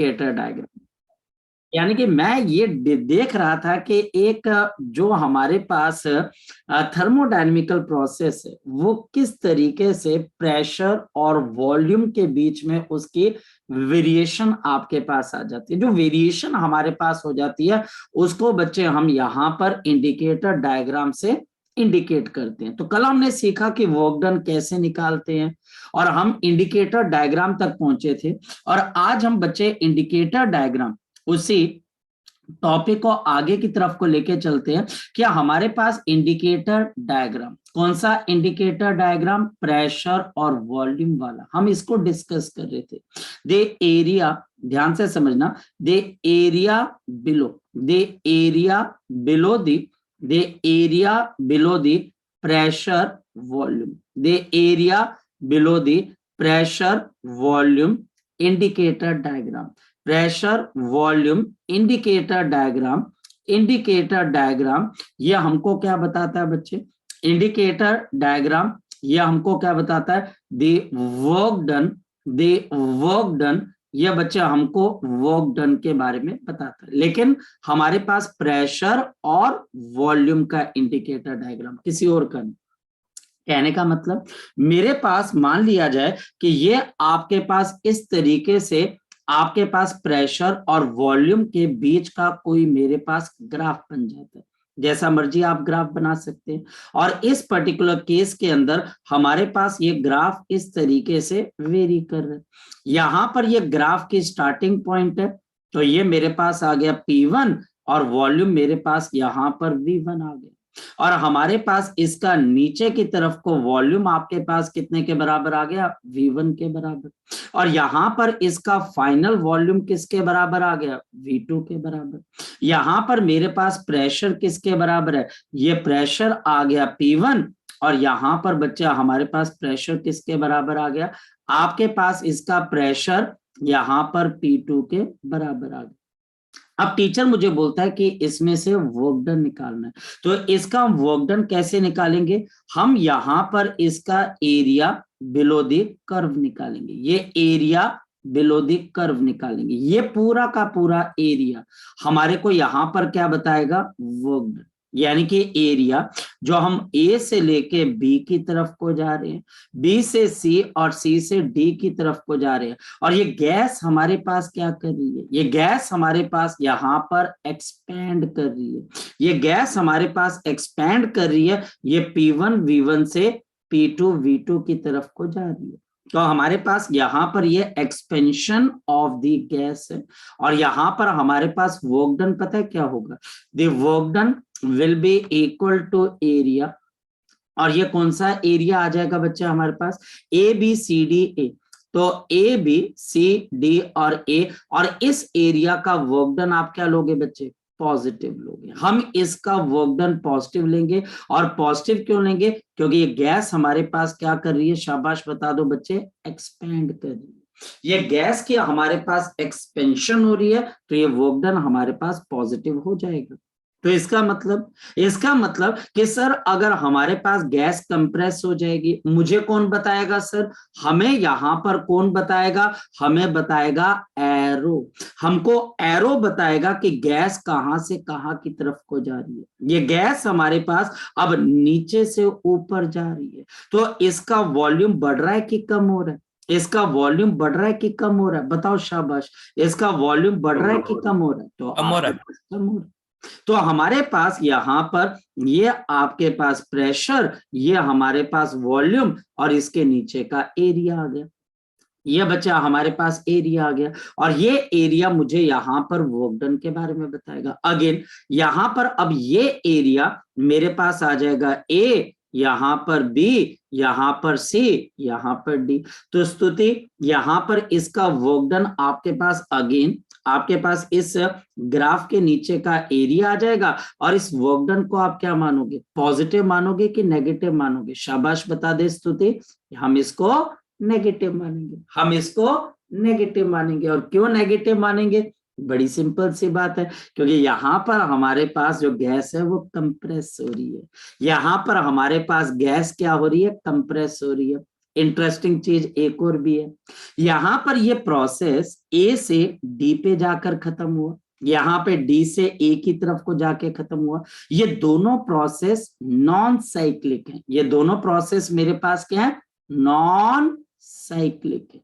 Indicator diagram. यानी कि मैं ये देख रहा था कि एक जो हमारे पास थर्मोडायनेमिकल प्रोसेस है वो किस तरीके से प्रेशर और वॉल्यूम के बीच में उसकी वेरिएशन आपके पास आ जाती है। जो वेरिएशन हमारे पास हो जाती है उसको बच्चे हम यहाँ पर इंडिकेटर डायग्राम से इंडिकेट करते हैं। तो कल हमने सीखा कि वर्क डन कैसे निकालते हैं और हम इंडिकेटर डायग्राम तक पहुंचे थे। और आज हम बच्चे इंडिकेटर डायग्राम उसी टॉपिक को आगे की तरफ को लेके चलते हैं। क्या हमारे पास इंडिकेटर डायग्राम, कौन सा इंडिकेटर डायग्राम? प्रेशर और वॉल्यूम वाला, हम इसको डिस्कस कर रहे थे। दे एरिया, ध्यान से समझना, the area below, the area below the, the area below the pressure volume, the area below the pressure volume indicator diagram, pressure volume indicator diagram. Indicator diagram ये हमको क्या बताता है बच्चे? इंडिकेटर डायग्राम ये हमको क्या बताता है? The work done, the work done, ये बच्चे हमको वर्क डन के बारे में बताता है। लेकिन हमारे पास प्रेशर और वॉल्यूम का इंडिकेटर डायग्राम किसी और का नहीं। कहने का मतलब, मेरे पास मान लिया जाए कि ये आपके पास इस तरीके से आपके पास प्रेशर और वॉल्यूम के बीच का कोई मेरे पास ग्राफ बन जाता है। जैसा मर्जी आप ग्राफ बना सकते हैं। और इस पर्टिकुलर केस के अंदर हमारे पास ये ग्राफ इस तरीके से वेरी कर रहे हैं। यहां पर ये ग्राफ की स्टार्टिंग पॉइंट है, तो ये मेरे पास आ गया P1 और वॉल्यूम मेरे पास यहां पर V1 आ गया। और हमारे पास इसका नीचे की तरफ को वॉल्यूम आपके पास कितने के बराबर आ गया? V1 के बराबर। और यहां पर इसका फाइनल वॉल्यूम किसके बराबर आ गया? V2 के बराबर। यहां पर मेरे पास प्रेशर किसके बराबर है? ये प्रेशर आ गया P1 और यहां पर बच्चा हमारे पास प्रेशर किसके बराबर आ गया? आपके पास इसका प्रेशर यहां पर P2 के बराबर आ गया। अब टीचर मुझे बोलता है कि इसमें से वर्क डन निकालना है, तो इसका वर्क डन कैसे निकालेंगे? हम यहां पर इसका एरिया बिलो द कर्व निकालेंगे। ये एरिया बिलो द कर्व निकालेंगे। ये पूरा का पूरा एरिया हमारे को यहां पर क्या बताएगा? Work done. यानी कि एरिया जो हम ए से लेके बी की तरफ को जा रहे हैं, बी से सी और सी से डी की तरफ को जा रहे हैं, और ये गैस हमारे पास क्या कर रही है? ये गैस हमारे पास यहां पर एक्सपैंड कर रही है। ये गैस हमारे पास एक्सपैंड कर रही है। ये P1 V1 से P2 V2 की तरफ को जा रही है। तो हमारे पास यहां पर ये एक्सपेंशन ऑफ द गैस है। और यहां पर हमारे पास वर्क डन पता है क्या होगा? The work done will be equal to area. और ये कौन सा एरिया आ जाएगा बच्चा हमारे पास? ABCDA। तो ABCD और A, और इस एरिया का वर्क डन आप क्या लोगे बच्चे? पॉजिटिव लोगे। हम इसका वर्क डन पॉजिटिव लेंगे। और पॉजिटिव क्यों लेंगे? क्योंकि ये गैस हमारे पास क्या कर रही है? शाबाश बता दो बच्चे, एक्सपेंड कर रही है। ये गैस की हमारे पास एक्सपेंशन हो रही है, तो ये वर्क डन हमारे पास पॉजिटिव हो जाएगा। तो इसका मतलब कि सर अगर हमारे पास गैस कंप्रेस हो जाएगी, मुझे कौन बताएगा सर? हमें यहां पर कौन बताएगा? हमें बताएगा एरो। हमको एरो बताएगा कि गैस कहां से कहां की तरफ को जा रही है। ये गैस हमारे पास अब नीचे से ऊपर जा रही है। तो इसका वॉल्यूम बढ़ रहा है कि कम हो रहा है? इसका वॉल्यूम बढ़ रहा है कि कम हो रहा है? बताओ शाबाश। इसका वॉल्यूम बढ़ रहा है कि कम हो रहा है? तो कम हो रहा है। कम हो रहा है। तो हमारे पास यहां पर ये आपके पास प्रेशर, ये हमारे पास वॉल्यूम, और इसके नीचे का एरिया आ गया। ये बच्चा हमारे पास एरिया आ गया। और ये एरिया मुझे यहां पर वर्क डन के बारे में बताएगा। अगेन यहां पर अब ये एरिया मेरे पास आ जाएगा ए, यहां पर बी, यहां पर सी, यहां पर डी। तो स्तुति यहां पर इसका वर्क डन आपके पास अगेन आपके पास इस ग्राफ के नीचे का एरिया आ जाएगा। और इस वर्क डन को आप क्या मानोगे? पॉजिटिव मानोगे कि नेगेटिव मानोगे? शाबाश बता दे स्तुति। हम इसको नेगेटिव मानेंगे। हम इसको नेगेटिव मानेंगे। और क्यों नेगेटिव मानेंगे? बड़ी सिंपल सी बात है, क्योंकि यहां पर हमारे पास जो गैस है वो कंप्रेस हो रही है। यहां पर हमारे पास गैस क्या हो रही है? कंप्रेस हो रही है। इंटरेस्टिंग चीज एक और भी है, यहां पर ये प्रोसेस ए से डी पे जाकर खत्म हुआ, यहां पे डी से ए की तरफ को जाके खत्म हुआ। ये दोनों प्रोसेस नॉन साइक्लिक है, ये दोनों प्रोसेस मेरे पास क्या है, नॉन साइक्लिक है।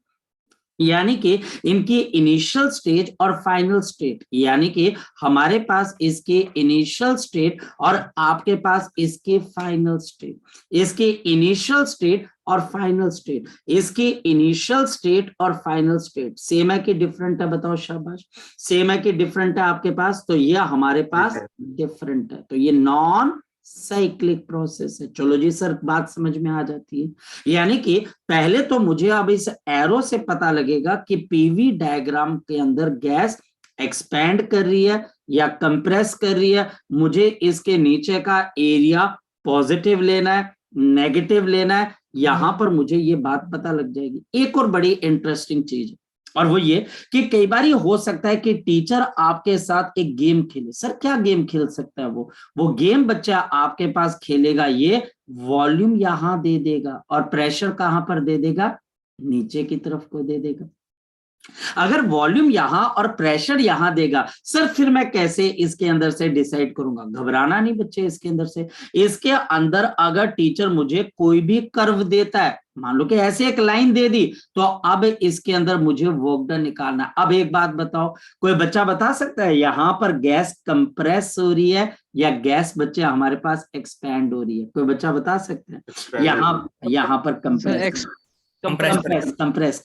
यानी कि इनकी इनिशियल स्टेज और फाइनल स्टेट, यानी कि हमारे पास इसके इनिशियल स्टेट और आपके पास इसके फाइनल स्टेट, इसके इनिशियल स्टेट और फाइनल स्टेट, इसकी इनिशियल स्टेट और फाइनल स्टेट सेम है कि डिफरेंट है, बताओ शाबाश, सेम है कि डिफरेंट है आपके पास, तो ये हमारे पास डिफरेंट है, तो ये नॉन साइक्लिक प्रोसेस है। चलो जी सर, बात समझ में आ जाती है। यानी कि पहले तो मुझे अब इस एरो से पता लगेगा कि पीवी डायग्राम के अंदर गैस एक्सपैंड कर रही है या कंप्रेस कर रही है, मुझे इसके नीचे का एरिया पॉजिटिव लेना है, नेगेटिव लेना है, यहां पर मुझे ये बात पता लग जाएगी। एक और बड़ी इंटरेस्टिंग चीज है, और वो ये कि कई बार ये हो सकता है कि टीचर आपके साथ एक गेम खेले। सर क्या गेम खेल सकता है वो गेम बच्चा आपके पास खेलेगा, ये वॉल्यूम यहां दे देगा और प्रेशर कहां पर दे देगा, नीचे की तरफ को दे देगा। अगर वॉल्यूम यहां और प्रेशर यहां देगा, सर फिर मैं कैसे इसके अंदर से डिसाइड करूंगा? घबराना नहीं बच्चे, इसके अंदर से, इसके अंदर अगर टीचर मुझे कोई भी कर्व देता है, मान लो कि ऐसे एक लाइन दे दी, तो अब इसके अंदर मुझे वर्क डन निकालना है। अब एक बात बताओ, कोई बच्चा बता सकता है यहां पर गैस कंप्रेस हो रही है या गैस बच्चे हमारे पास एक्सपैंड हो रही है? कोई बच्चा बता सकता है? यहाँ पर कंप्रेस, कंप्रेस,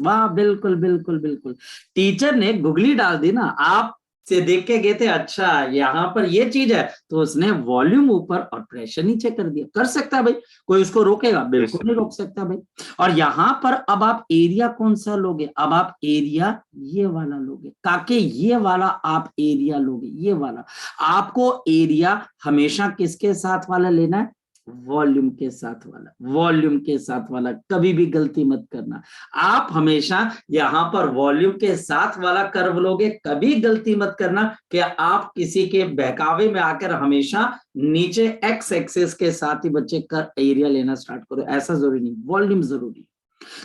वाह, बिल्कुल बिल्कुल बिल्कुल। टीचर ने गुगली डाल दी ना, आप से देख के गए थे, अच्छा यहाँ पर ये चीज है, तो उसने वॉल्यूम ऊपर और प्रेशर नीचे कर दिया। कर सकता है भाई, कोई उसको रोकेगा? बिल्कुल नहीं रोक सकता भाई। और यहाँ पर अब आप एरिया कौन सा लोगे? अब आप एरिया ये वाला लोगे, ताकि ये वाला आप एरिया लोगे, ये वाला। आपको एरिया हमेशा किसके साथ वाला लेना है? वॉल्यूम के साथ वाला, वॉल्यूम के साथ वाला, कभी भी गलती मत करना। आप हमेशा यहां पर वॉल्यूम के साथ वाला कर्व लोगे, कभी गलती मत करना कि आप किसी के बहकावे में आकर हमेशा नीचे एक्स एक्सिस के साथ ही बच्चे कर एरिया लेना स्टार्ट करो, ऐसा जरूरी नहीं, वॉल्यूम जरूरी।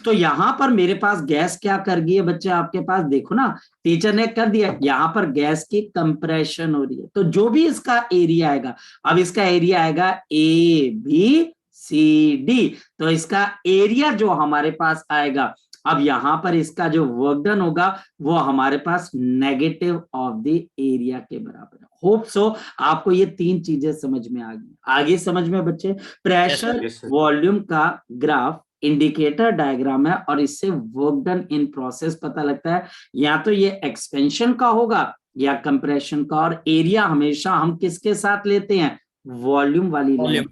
तो यहां पर मेरे पास गैस क्या कर गई है बच्चे आपके पास, देखो ना, टीचर ने कर दिया, यहां पर गैस की कंप्रेशन हो रही है, तो जो भी इसका एरिया आएगा, अब इसका एरिया आएगा ए बी सी डी, तो इसका एरिया जो हमारे पास आएगा, अब यहां पर इसका जो वर्क डन होगा वो हमारे पास नेगेटिव ऑफ द एरिया के बराबर है। होप सो आपको ये तीन चीजें समझ में आ गई। आगे समझ में बच्चे, प्रेशर वॉल्यूम का ग्राफ इंडिकेटर डायग्राम है और इससे वर्क डन इन प्रोसेस पता लगता है, या तो ये एक्सपेंशन का होगा या कंप्रेशन का, और एरिया हमेशा हम किसके साथ लेते हैं? वॉल्यूम वाली लाइन।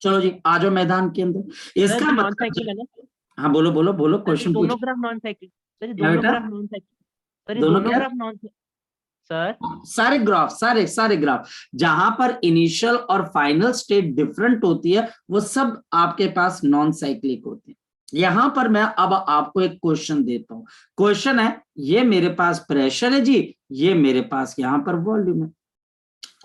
चलो जी आ जाओ मैदान के अंदर। इसका मतलब, हाँ बोलो बोलो बोलो, क्वेश्चन पूछो। दोनों ग्राफ नॉन साइक्लिक, दोनों ग्राफ नॉन साइक्लिक, दोनों ग्राफ नॉन सर, सारे ग्राफ जहां पर इनिशियल और फाइनल स्टेट डिफरेंट होती है वो सब आपके पास नॉन साइक्लिक होते हैं। यहां पर मैं अब आपको एक क्वेश्चन देता हूं। क्वेश्चन है, ये मेरे पास प्रेशर है जी, ये मेरे पास यहां पर वॉल्यूम है,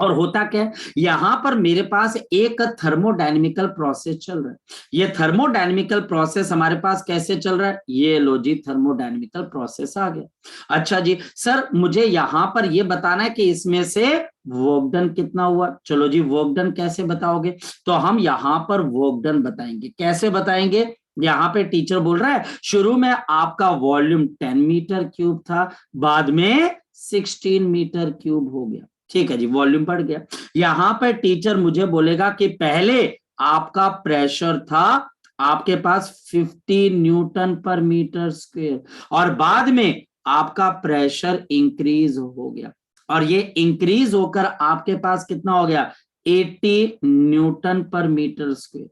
और होता क्या है, यहां पर मेरे पास एक थर्मोडायनेमिकल प्रोसेस चल रहा है। ये थर्मोडायनेमिकल प्रोसेस हमारे पास कैसे चल रहा है? ये लो जी, थर्मोडायनेमिकल प्रोसेस आ गया। अच्छा जी सर, मुझे यहां पर ये बताना है कि इसमें से वर्क डन कितना हुआ। चलो जी, वर्क डन कैसे बताओगे? तो हम यहां पर वर्क डन बताएंगे। कैसे बताएंगे? यहाँ पे टीचर बोल रहा है शुरू में आपका वॉल्यूम 10 मीटर क्यूब था, बाद में 16 मीटर क्यूब हो गया। ठीक है जी, वॉल्यूम बढ़ गया। यहां पर टीचर मुझे बोलेगा कि पहले आपका प्रेशर था आपके पास 50 न्यूटन पर मीटर स्क्वायर, और बाद में आपका प्रेशर इंक्रीज हो गया, और ये इंक्रीज होकर आपके पास कितना हो गया? 80 न्यूटन पर मीटर स्क्वायर।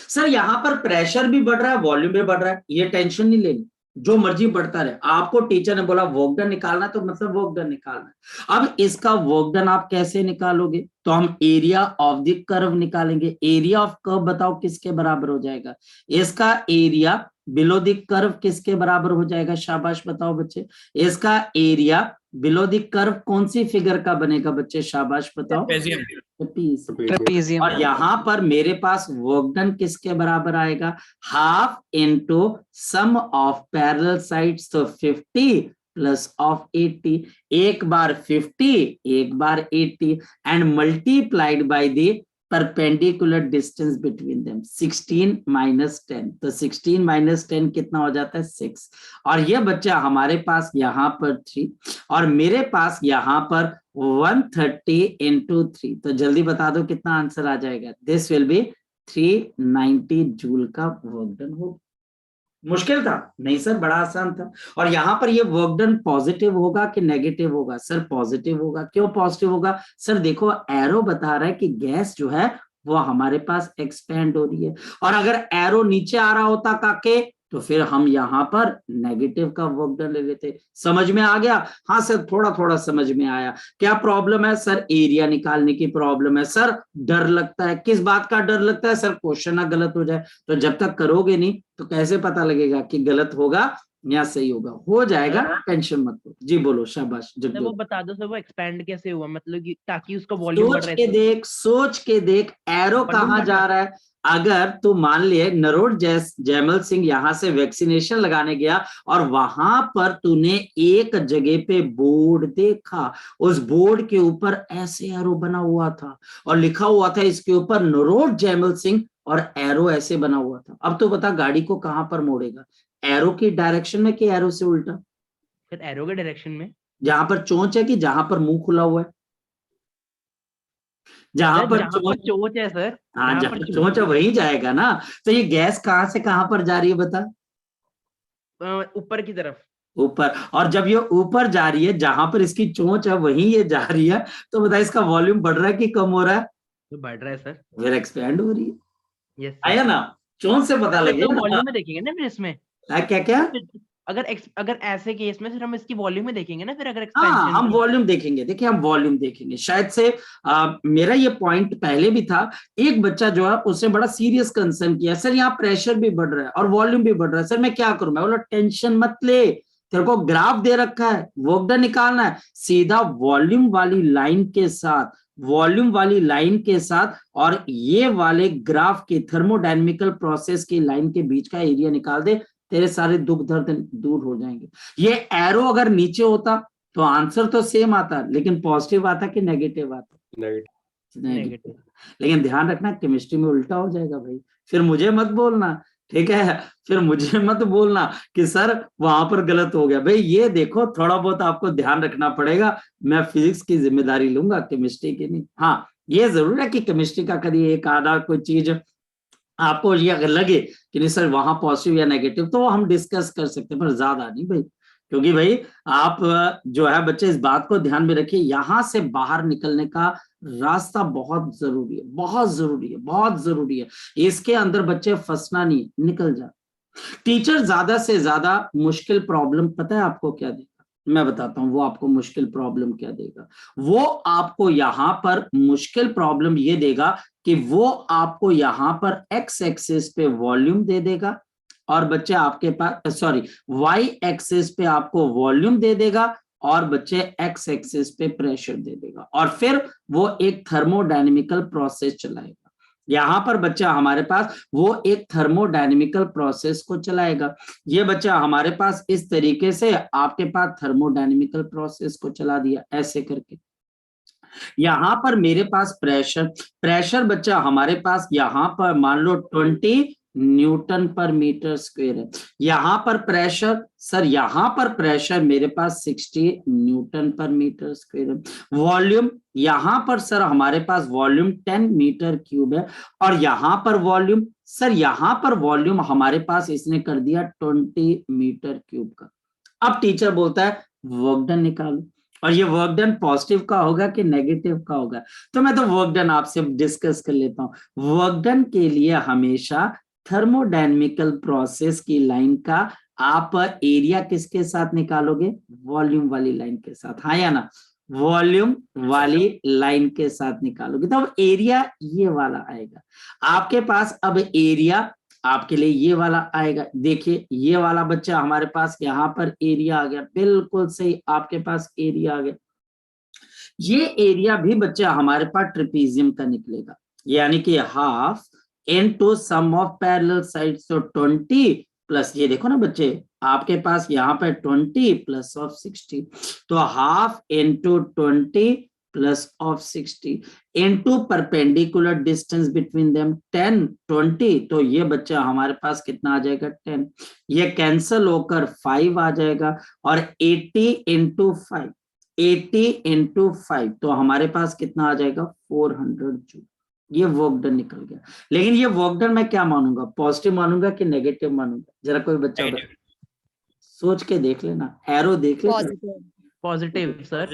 सर यहां पर प्रेशर भी बढ़ रहा है, वॉल्यूम भी बढ़ रहा है, ये टेंशन नहीं लेनी, जो मर्जी बढ़ता रहे। आपको टीचर ने बोला वर्क डन निकालना, तो मतलब वर्क डन निकालना है। अब इसका वर्क डन आप कैसे निकालोगे? तो हम एरिया ऑफ द कर्व निकालेंगे। एरिया ऑफ कर्व बताओ किसके बराबर हो जाएगा? इसका एरिया बिलो द कर्व किसके बराबर हो जाएगा? शाबाश बताओ बच्चे। इसका एरिया बिलो द कर्व कौन सी फिगर का बनेगा बच्चे? शाबाश बताओ। ट्रेपीजियम। और यहाँ पर मेरे पास वर्क डन किसके बराबर आएगा, half into sum of parallel sides, तो 50 प्लस ऑफ 80, एक बार 50 एक बार 80 and multiplied by the perpendicular distance between them, 16 minus 10, तो 16 माइनस 10 कितना हो जाता है 6। और ये बच्चा हमारे पास यहाँ पर 3 और मेरे पास यहाँ पर 130 इंटू 3, तो जल्दी बता दो कितना आंसर आ जाएगा, दिस विल बी 390 जूल का वर्क डन होगा। मुश्किल था नहीं सर, बड़ा आसान था। और यहाँ पर ये वर्क डन पॉजिटिव होगा कि नेगेटिव होगा, सर पॉजिटिव होगा। क्यों पॉजिटिव होगा, सर देखो एरो बता रहा है कि गैस जो है वो हमारे पास एक्सपेंड हो रही है, और अगर एरो नीचे आ रहा होता काके तो फिर हम यहाँ पर नेगेटिव का वर्क डन ले लेते। समझ में आ गया, हाँ सर थोड़ा थोड़ा समझ में आया। क्या प्रॉब्लम है सर, एरिया निकालने की प्रॉब्लम है। सर डर लगता है, किस बात का डर लगता है, सर क्वेश्चन ना गलत हो जाए। तो जब तक करोगे नहीं तो कैसे पता लगेगा कि गलत होगा या सही होगा, हो जाएगा, टेंशन मत लो। जी बोलो, शाबाश सर वो जगदीप। बता दो सर, वो एक्सपैंड कैसे हुआ, मतलब कि ताकि उसका वॉल्यूम बढ़ सोच रहा के है, देख, सोच के देख, एरो वॉल्यूम कहाँ बढ़ रहा जा है। रहा है। अगर तू मान लिए नरोट जयमल सिंह यहाँ से वैक्सीनेशन लगाने गया और वहां पर तूने एक जगह पे बोर्ड देखा, उस बोर्ड के ऊपर ऐसे एरो बना हुआ था और लिखा हुआ था इसके ऊपर नरोट जयमल सिंह, और एरो ऐसे बना हुआ था। अब तो बता गाड़ी को कहां पर मोड़ेगा, एरो की डायरेक्शन में कि एरो से उल्टा, सर एरो के डायरेक्शन में, जहां पर चोंच है कि जहां पर मुंह खुला हुआ है, जहां सर पर जहां पर चोच है सर, हाँ जहां पर जहां चोच चोंच है वहीं जाएगा ना। तो ये गैस कहां से कहां पर जा रही है बता, ऊपर की तरफ। ऊपर। और जब ये ऊपर जा रही है जहां पर इसकी चोंच है वहीं ये जा रही है, तो बता इसका वॉल्यूम बढ़ रहा है कि कम हो रहा है, तो बढ़ रहा है सर। फिर एक्सपैंड हो रही है। यस आया सर। ना, चोंच से पता तो लगे हम ना। वॉल्यूम में देखेंगे ना फिर इसमें। क्या क्या, अगर अगर ऐसे केस में फिर हम इसकी वॉल्यूम में देखेंगे ना, फिर अगर हाँ एक्सपेंशन हम की। वॉल्यूम देखेंगे। देखिए हम वॉल्यूम देखेंगे, शायद से मेरा ये पॉइंट पहले भी था। एक बच्चा जो है उसने बड़ा सीरियस कंसर्न किया, सर यहाँ प्रेशर भी बढ़ रहा है और वॉल्यूम भी बढ़ रहा है, सर मैं क्या करूं। मैं बोला टेंशन मत ले, तेरे को ग्राफ दे रखा है, वर्क डन निकालना है, सीधा वॉल्यूम वाली लाइन के साथ, वॉल्यूम वाली लाइन के साथ और ये वाले ग्राफ के थर्मोडायनेमिकल प्रोसेस की लाइन के बीच का एरिया निकाल दे, तेरे सारे दुख दर्द दूर हो जाएंगे। ये एरो अगर नीचे होता तो आंसर तो सेम आता, लेकिन पॉजिटिव आता कि नेगेटिव आता, नेगेटिव। लेकिन ध्यान रखना केमिस्ट्री में उल्टा हो जाएगा भाई, फिर मुझे मत बोलना, ठीक है, फिर मुझे मत बोलना कि सर वहां पर गलत हो गया। भाई ये देखो थोड़ा बहुत आपको ध्यान रखना पड़ेगा, मैं फिजिक्स की जिम्मेदारी लूंगा, केमिस्ट्री की नहीं। हाँ ये जरूर है कि केमिस्ट्री का कभी एक आधा कोई चीज आपको ये अगर लगे कि नहीं सर वहां पॉजिटिव या नेगेटिव, तो हम डिस्कस कर सकते हैं, पर ज्यादा नहीं भाई। क्योंकि भाई आप जो है बच्चे इस बात को ध्यान में रखिए, यहां से बाहर निकलने का रास्ता बहुत जरूरी है, बहुत जरूरी है, बहुत जरूरी है। इसके अंदर बच्चे फंसना नहीं, निकल जा। टीचर ज्यादा से ज्यादा मुश्किल प्रॉब्लम पता है आपको क्या देगा, मैं बताता हूँ वो आपको मुश्किल प्रॉब्लम क्या देगा। वो आपको यहाँ पर मुश्किल प्रॉब्लम ये देगा कि वो आपको यहाँ पर एक्स एक्सिस पे वॉल्यूम दे देगा, और बच्चे आपके पास सॉरी वाई एक्सिस पे आपको वॉल्यूम दे देगा, और बच्चे एक्स एक्सिस पे प्रेशर दे देगा, और फिर वो एक थर्मोडायनेमिकल प्रोसेस चलाएगा। यहां पर बच्चा हमारे पास वो एक थर्मोडायनेमिकल प्रोसेस को चलाएगा। ये बच्चा हमारे पास इस तरीके से आपके पास थर्मोडायनेमिकल प्रोसेस को चला दिया ऐसे करके। यहां पर मेरे पास प्रेशर, प्रेशर बच्चा हमारे पास यहां पर मान लो 20 न्यूटन पर मीटर स्क्वायर है। यहां पर प्रेशर, सर यहां पर प्रेशर मेरे पास 60 न्यूटन पर मीटर स्क्वायर है। वॉल्यूम यहां पर सर हमारे पास वॉल्यूम 10 मीटर क्यूब है, और यहां पर वॉल्यूम, सर यहां पर वॉल्यूम हमारे पास इसने कर दिया 20 मीटर क्यूब का। अब टीचर बोलता है वर्क डन निकालो, और ये वर्क डन पॉजिटिव का होगा कि नेगेटिव का होगा। तो मैं तो वर्क डन आपसे डिस्कस कर लेता हूं। वर्क डन के लिए हमेशा थर्मोडायनेमिकल प्रोसेस की लाइन का आप एरिया किसके साथ निकालोगे, वॉल्यूम वाली लाइन के साथ, हाँ या ना, वॉल्यूम वाली लाइन के साथ निकालोगे, तो अब एरिया ये वाला आएगा आपके पास। अब एरिया आपके लिए ये वाला आएगा। देखिए ये वाला बच्चा हमारे पास यहाँ पर एरिया आ गया, बिल्कुल सही आपके पास एरिया आ गया। ये एरिया भी बच्चा हमारे पास ट्रेपेजियम का निकलेगा, यानी कि half into sum of parallel sides, तो 20 प्लस ये देखो ना बच्चे आपके पास यहाँ पे 20 प्लस ऑफ 60, तो half into 20 plus of 60 into perpendicular distance between them 10 20, तो ये बच्चा हमारे पास कितना आ जाएगा 10, ये कैंसल होकर 5 आ जाएगा, और 80 इंटू 5 80 इंटू 5, तो हमारे पास कितना आ जाएगा 400 जूल। ये वर्क डन निकल गया। लेकिन ये वर्क डन मैं क्या मानूंगा, पॉजिटिव मानूंगा कि नेगेटिव मानूंगा, जरा कोई बच्चा सोच के देख लेना, एरो देख लेना। Positive sir.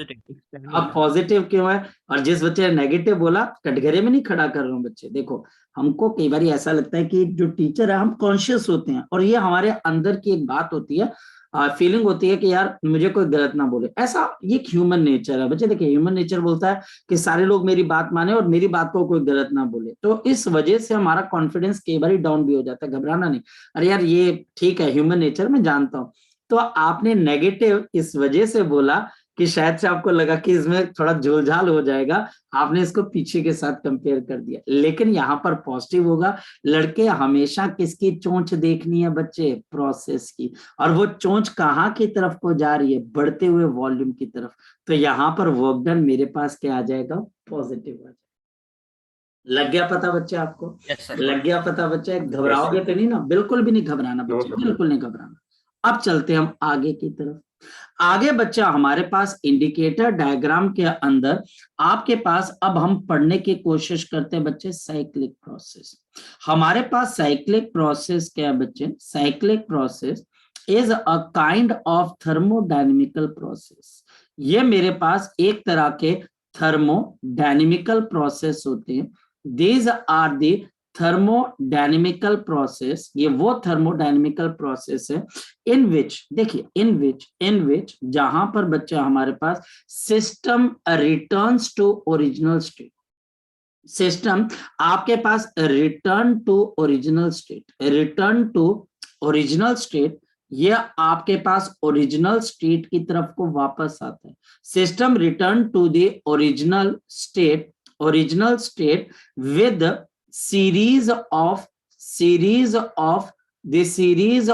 अब पॉजिटिव क्यों है, और जिस बच्चे ने नेगेटिव बोला कटघरे में नहीं खड़ा कर रहा हूँ बच्चे, देखो हमको कई बार ऐसा लगता है कि जो टीचर है हम कॉन्शियस होते हैं, और ये हमारे अंदर की एक बात होती है, फीलिंग होती है कि यार मुझे कोई गलत ना बोले, ऐसा ये ह्यूमन नेचर है बच्चे। देखिए ह्यूमन नेचर बोलता है कि सारे लोग मेरी बात माने और मेरी बात को कोई गलत ना बोले, तो इस वजह से हमारा कॉन्फिडेंस कई बार डाउन भी हो जाता है। घबराना नहीं, अरे यार ये ठीक है ह्यूमन नेचर मैं जानता हूँ। तो आपने नेगेटिव इस वजह से बोला कि शायद से आपको लगा कि इसमें थोड़ा झोलझाल हो जाएगा, आपने इसको पीछे के साथ कंपेयर कर दिया, लेकिन यहाँ पर पॉजिटिव होगा। लड़के हमेशा किसकी चोंच देखनी है बच्चे, प्रोसेस की, और वो चोंच कहाँ की तरफ को जा रही है, बढ़ते हुए वॉल्यूम की तरफ, तो यहाँ पर वर्क डन मेरे पास क्या आ जाएगा, पॉजिटिव आ जाएगा। लग गया पता बच्चे आपको? लग गया पता बच्चे? घबराओगे तो नहीं ना? बिल्कुल भी नहीं घबराना बच्चे, बिल्कुल नहीं घबराना। अब चलते हम आगे की तरफ। आगे बच्चा हमारे पास इंडिकेटर डायग्राम के अंदर आपके पास, अब हम पढ़ने की कोशिश करते हैं बच्चे साइक्लिक प्रोसेस। हमारे पास साइक्लिक प्रोसेस क्या है बच्चे, cyclic process is a kind of thermodynamical process. ये मेरे पास एक तरह के थर्मोडायनेमिकल प्रोसेस होते हैं। These are the thermodynamical process, ये वो थर्मोडायनेमिकल प्रोसेस है इन विच, देखिए इन विच जहां पर बच्चा हमारे पास system returns to original state, system आपके पास return to original state, return to original state, ये आपके पास ओरिजिनल स्टेट की तरफ को वापस आता है। System return to the original state, original state with series of series of the series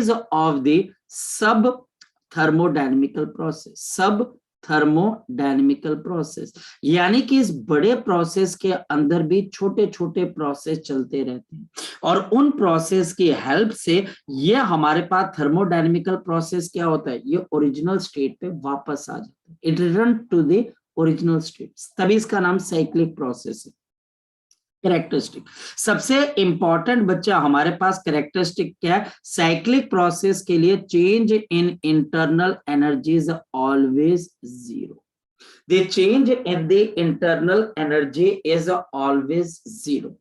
of the sub thermodynamical process, सब थर्मोडायनेमिकल प्रोसेस, यानी कि इस बड़े प्रोसेस के अंदर भी छोटे छोटे प्रोसेस चलते रहते हैं, और उन प्रोसेस की हेल्प से ये हमारे पास थर्मोडायनेमिकल प्रोसेस क्या होता है, ये ओरिजिनल स्टेट पे वापस आ जाता है, it return to the original state, तभी इसका नाम साइक्लिक प्रोसेस है। कैरेक्टरिस्टिक सबसे इंपॉर्टेंट बच्चा हमारे पास कैरेक्टरिस्टिक क्या है, साइक्लिक प्रोसेस के लिए change in internal energy is always zero, the change in the internal energy is always zero.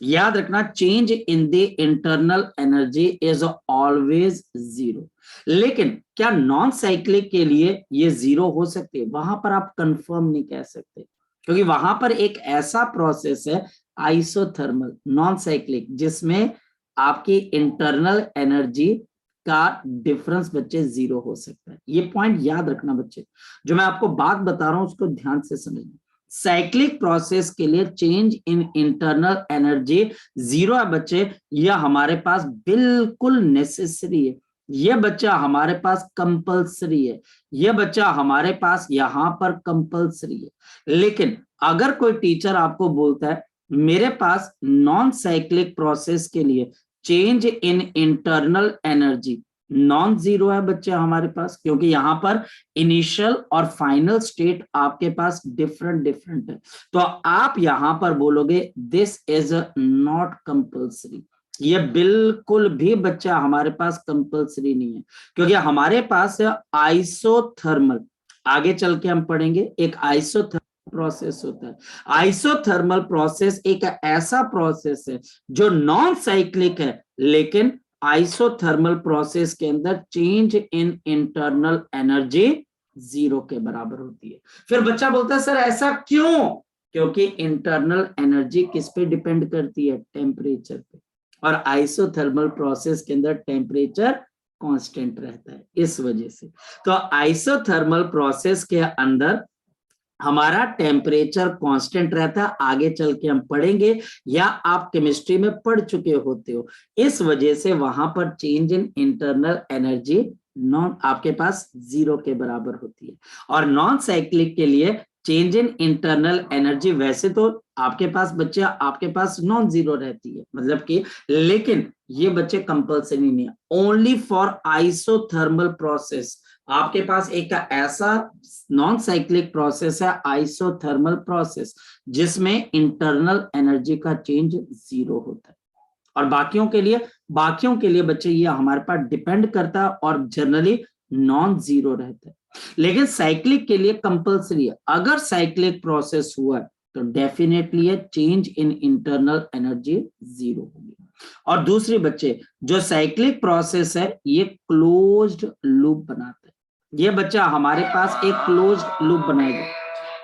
याद रखना, change in the internal energy is always zero. लेकिन क्या नॉन साइक्लिक के लिए ये जीरो हो सकते हैं, वहां पर आप कंफर्म नहीं कह सकते, क्योंकि वहां पर एक ऐसा प्रोसेस है आइसोथर्मल नॉन साइक्लिक, जिसमें आपकी इंटरनल एनर्जी का डिफरेंस बच्चे जीरो हो सकता है। ये पॉइंट याद रखना बच्चे, जो मैं आपको बात बता रहा हूं उसको ध्यान से समझना। साइक्लिक प्रोसेस के लिए change in internal energy zero है बच्चे, यह हमारे पास बिल्कुल नेसेसरी है, ये बच्चा हमारे पास कंपल्सरी है, ये बच्चा हमारे पास यहां पर कंपल्सरी है। लेकिन अगर कोई टीचर आपको बोलता है मेरे पास नॉन साइक्लिक प्रोसेस के लिए change in internal energy non zero है बच्चे हमारे पास, क्योंकि यहां पर इनिशियल और फाइनल स्टेट आपके पास डिफरेंट है, तो आप यहां पर बोलोगे दिस इज नॉट कंपल्सरी, ये बिल्कुल भी बच्चा हमारे पास कंपल्सरी नहीं है, क्योंकि हमारे पास आइसोथर्मल, आगे चल के हम पढ़ेंगे एक आइसोथर्मल प्रोसेस होता है। आइसोथर्मल प्रोसेस एक ऐसा प्रोसेस है जो नॉन साइक्लिक है, लेकिन आइसोथर्मल प्रोसेस के अंदर change in internal energy zero के बराबर होती है। फिर बच्चा बोलता है सर ऐसा क्यों, क्योंकि इंटरनल एनर्जी किस पे डिपेंड करती है, टेम्परेचर पे, और आइसोथर्मल प्रोसेस के अंदर टेम्परेचर कांस्टेंट रहता है, इस वजह से। तो आइसोथर्मल प्रोसेस के अंदर हमारा टेम्परेचर कांस्टेंट रहता है, आगे चल के हम पढ़ेंगे या आप केमिस्ट्री में पढ़ चुके होते हो। इस वजह से वहां पर change in internal energy non आपके पास 0 के बराबर होती है। और नॉन साइक्लिक के लिए चेंज इन इंटरनल एनर्जी वैसे तो आपके पास बच्चे आपके पास नॉन जीरो रहती है, मतलब कि, लेकिन ये बच्चे कंपल्सरी नहीं है, ओनली फॉर आइसोथर्मल प्रोसेस। आपके पास एक ऐसा नॉन साइक्लिक प्रोसेस है आइसोथर्मल प्रोसेस, जिसमें इंटरनल एनर्जी का चेंज 0 होता है। और बाकियों के लिए बच्चे ये हमारे पास डिपेंड करता है और जनरली नॉन जीरो रहता है। लेकिन साइक्लिक के लिए कंपल्सरी है, अगर साइक्लिक प्रोसेस हुआ तो डेफिनेटली है चेंज इन इंटरनल एनर्जी 0 होगी। और दूसरे बच्चे, जो साइक्लिक प्रोसेस है ये क्लोज्ड लूप बनाता है। ये बच्चा हमारे पास एक क्लोज्ड लूप बनाएगा।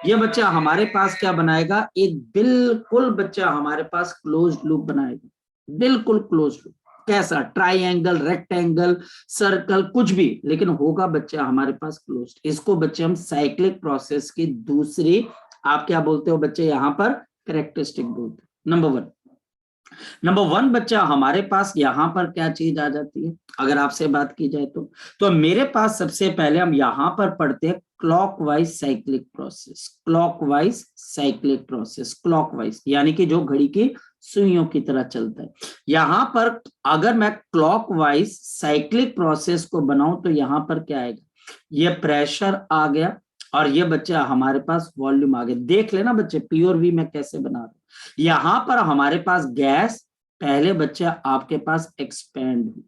ये बच्चा हमारे पास क्या बनाएगा, एक बिल्कुल बच्चा हमारे पास क्लोज्ड लूप बनाएगा, बिल्कुल क्लोज्ड लूप। कैसा, ट्राइंगल, रेक्टेंगल, सर्कल, कुछ भी, लेकिन होगा बच्चा हमारे पास क्लोज्ड। इसको बच्चे हम साइक्लिक प्रोसेस की दूसरी, आप क्या बोलते हो बच्चे यहाँ पर, कैरेक्टरिस्टिक बोलते हैं। नंबर वन बच्चा हमारे पास यहाँ पर क्या चीज आ जाती है, अगर आपसे बात की जाए तो मेरे पास सबसे पहले हम यहाँ पर पढ़ते हैं clockwise cyclic process. Clockwise cyclic process, clockwise यानी कि जो घड़ी की सुइयों की तरह चलता है। यहाँ पर अगर मैं क्लॉकवाइज साइक्लिक प्रोसेस को बनाऊं तो यहाँ पर क्या आएगा, ये प्रेशर आ गया और ये बच्चा हमारे पास वॉल्यूम आ गया। देख लेना बच्चे प्योर वी में कैसे बना रहा हूं। यहां पर हमारे पास गैस पहले बच्चा आपके पास एक्सपेंड हुई,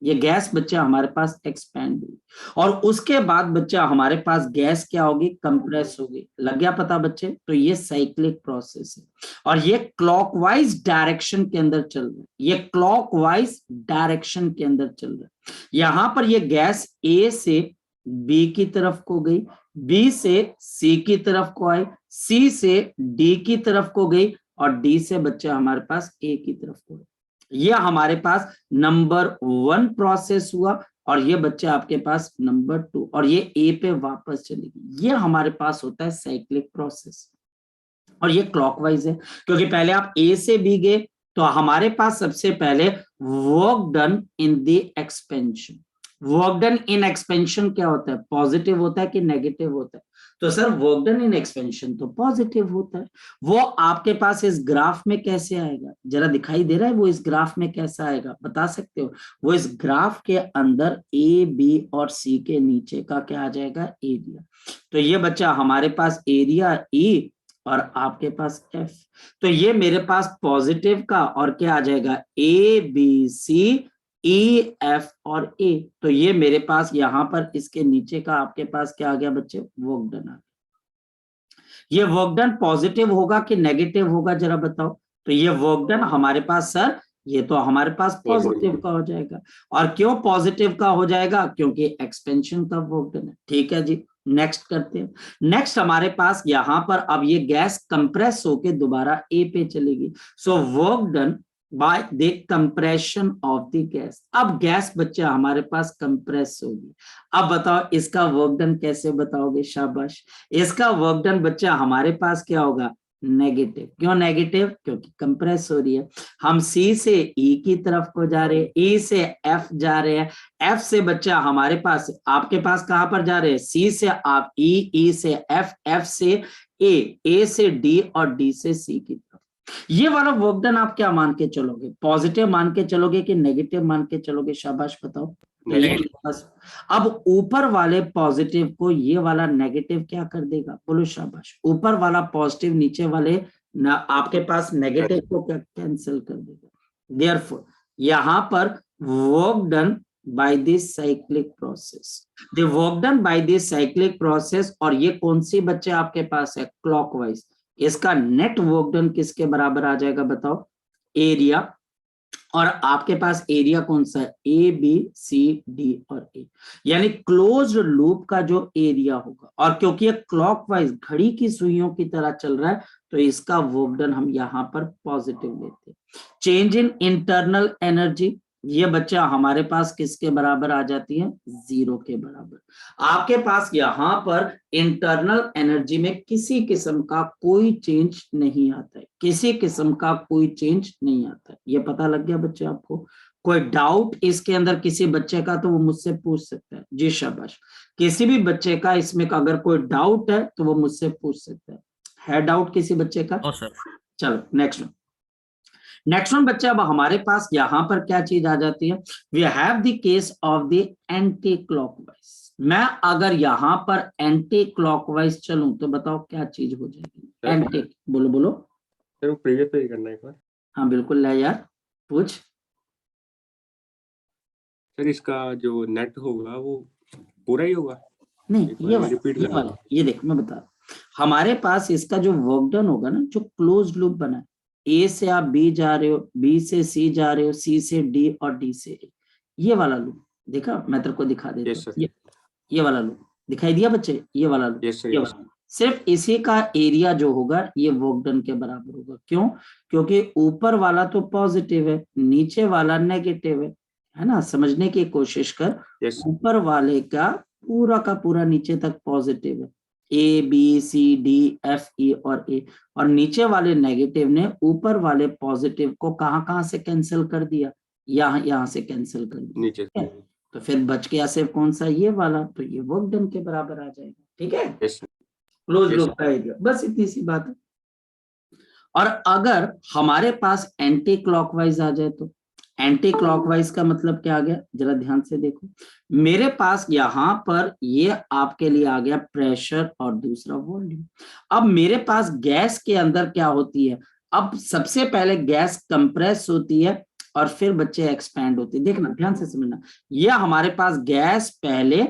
ये गैस बच्चा हमारे पास एक्सपेंड हुई, और उसके बाद बच्चा हमारे पास गैस क्या होगी, कंप्रेस होगी। लग गया पता बच्चे? तो ये साइक्लिक प्रोसेस है और ये क्लॉकवाइज डायरेक्शन के अंदर चल रहा है, ये क्लॉकवाइज डायरेक्शन के अंदर चल रहा है। यहां पर ये गैस ए से बी की तरफ को गई, बी से सी की तरफ को आई, सी से डी की तरफ को गई और डी से बच्चा हमारे पास ए की तरफ को। ये हमारे पास नंबर 1 प्रोसेस हुआ और ये बच्चा आपके पास नंबर 2, और ये ए पे वापस चलेगी। ये हमारे पास होता है साइक्लिक प्रोसेस और ये क्लॉकवाइज है, क्योंकि पहले आप ए से बी गए तो हमारे पास सबसे पहले work done in the expansion. Work done in expansion क्या होता है, पॉजिटिव होता है कि नेगेटिव होता है? तो sir work done in expansion तो पॉजिटिव होता है। वो आपके पास इस ग्राफ में कैसे आएगा, जरा दिखाई दे रहा है वो इस ग्राफ में कैसा आएगा, बता सकते हो? वो इस ग्राफ के अंदर ए बी और सी के नीचे का क्या आ जाएगा, एरिया। तो ये बच्चा हमारे पास एरिया ई और आपके पास एफ, तो ये मेरे पास पॉजिटिव का और क्या आ जाएगा, ए बी सी ई एफ और ए। तो ये मेरे पास यहां पर इसके नीचे का आपके पास क्या आ गया बच्चे, वर्क डन आ गया। ये वर्क डन पॉजिटिव होगा कि नेगेटिव होगा, जरा बताओ? तो ये वर्क डन हमारे पास सर, ये तो हमारे पास पॉजिटिव का हो जाएगा। और क्यों पॉजिटिव का हो जाएगा, क्योंकि एक्सपेंशन का वर्क डन है। ठीक है जी, नेक्स्ट करते हैं। नेक्स्ट हमारे पास यहां पर अब ये गैस कंप्रेस होके दोबारा ए पे चलेगी, so work done by the compression of the gas. अब गैस बच्चा हमारे पास कंप्रेस होगी। अब बताओ इसका वर्क डन कैसे बताओगे, शाबाश। इसका वर्क डन बच्चा हमारे पास क्या होगा, नेगेटिव। क्यों नेगेटिव, क्योंकि कंप्रेस हो रही है। हम सी से ई की तरफ को जा रहे हैं, ई से एफ जा रहे हैं, एफ से बच्चा हमारे पास आपके पास कहां पर जा रहे हैं, सी से आप ई, ई से एफ, एफ से ए से डी और डी से सी की तरफ। ये वाला वर्क डन आप क्या मान के चलोगे, पॉजिटिव मान के चलोगे कि नेगेटिव मान के चलोगे, शाबाश बताओ? अब ऊपर वाले पॉजिटिव को ये वाला नेगेटिव क्या कर देगा, बोलो शाबाश? ऊपर वाला पॉजिटिव नीचे वाले ना आपके पास नेगेटिव को क्या कैंसिल कर देगा। देयरफॉर यहां पर work done by this cyclic process, the work done by this cyclic process, और ये कौन सी बच्चे आपके पास है, क्लॉकवाइज। इसका नेट वर्क डन किसके बराबर आ जाएगा बताओ, एरिया। और आपके पास एरिया कौन सा है, ए बी सी डी और ए, यानी क्लोज्ड लूप का जो एरिया होगा। और क्योंकि ये क्लॉकवाइज घड़ी की सुइयों की तरह चल रहा है तो इसका वर्क डन हम यहां पर पॉजिटिव लेते हैं। चेंज इन इंटरनल एनर्जी, ये बच्चा हमारे पास किसके बराबर आ जाती है, 0 के बराबर। आपके पास यहाँ पर इंटरनल एनर्जी में किसी किस्म का कोई चेंज नहीं आता है, किसी किस्म का कोई चेंज नहीं आता है। ये पता लग गया बच्चे आपको? कोई डाउट इसके अंदर किसी बच्चे का तो वो मुझसे पूछ सकता है। जी शाबाश। किसी भी बच्चे का इसमें का अगर कोई डाउट है तो वो मुझसे पूछ सकता है डाउट किसी बच्चे का? सर। चलो नेक्स्ट वन बच्चे, अब हमारे पास यहां पर क्या चीज आ जाती है, we have the case of the anti clockwise. मैं अगर यहां पर एंटी क्लॉकवाइज चलूं तो बताओ क्या चीज हो जाएगी? एंटी, बोलो बोलो। सर प्रीवियस पे ही करना है एक बार। हाँ बिल्कुल ले यार, पूछ। सर इसका जो नेट होगा वो पूरा ही होगा? नहीं ये वाला ये देख मैं बता रहा हूं। हमारे पास इसका जो वर्क डन होगा ना, जो क्लोज लूप बना है, ए से आप बी जा रहे हो, बी से सी जा रहे हो, सी से डी और डी से ए, ये वाला लूप देखा, मैं तेरे को दिखा देता हूँ। ये वाला लूप दिखाई दिया बच्चे? ये वाला लूप, ये वाला। सिर्फ इसी का एरिया जो होगा ये वर्क डन के बराबर होगा। क्यों? क्योंकि ऊपर वाला तो पॉजिटिव है, नीचे वाला नेगेटिव है ना। समझने की कोशिश कर, ऊपर वाले का पूरा नीचे तक पॉजिटिव है, A B C D F E और ए, और नीचे वाले नेगेटिव ने ऊपर वाले पॉजिटिव को कहां से कैंसिल कर दिया, यहाँ से कैंसिल कर दिया नीचे। तो फिर बच गया सिर्फ कौन सा, ये वाला, तो ये वर्क डन के बराबर आ जाएगा। ठीक है, क्लोज लूप का एरिया, बस इतनी सी बात है। और अगर हमारे पास एंटी क्लॉकवाइज आ जाए तो एंटी क्लॉकवाइज का मतलब क्या आ गया, जरा ध्यान से देखो। मेरे पास यहां पर ये आपके लिए आ गया प्रेशर और दूसरा वॉल्यूम। अब मेरे पास गैस के अंदर क्या होती है, अब सबसे पहले गैस कंप्रेस होती है और फिर बच्चे एक्सपैंड होती है। देखना ध्यान से समझना, ये हमारे पास गैस पहले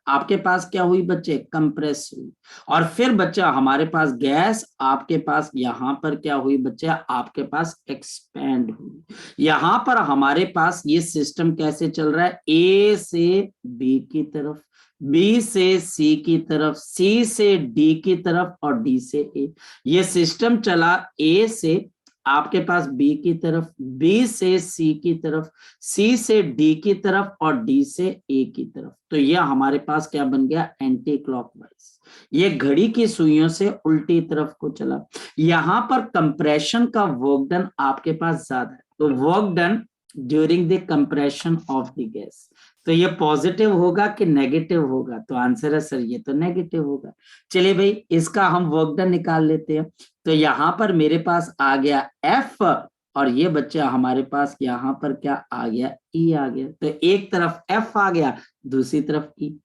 आपके पास क्या हुई बच्चे, कंप्रेस हुई, और फिर बच्चा हमारे पास गैस आपके पास यहां पर क्या हुई बच्चे, आपके पास एक्सपैंड हुई। यहां पर हमारे पास ये सिस्टम कैसे चल रहा है, ए से बी की तरफ, बी से सी की तरफ, सी से डी की तरफ और डी से ए। ये सिस्टम चला ए से आपके पास बी की तरफ, बी से सी की तरफ, सी से डी की तरफ और डी से ए की तरफ। तो ये हमारे पास क्या बन गया, एंटी क्लॉकवाइज। ये घड़ी की सुइयों से उल्टी तरफ को चला। यहां पर कंप्रेशन का वर्क डन आपके पास ज्यादा है, तो work done during the compression of the gas, तो ये पॉजिटिव होगा कि नेगेटिव होगा, तो आंसर है सर ये तो नेगेटिव होगा। चलिए भाई इसका हम वर्क डन निकाल लेते हैं। तो यहां पर मेरे पास आ गया एफ, और ये बच्चा हमारे पास यहाँ पर क्या आ गया, ई आ गया। तो एक तरफ एफ आ गया, दूसरी तरफ ई।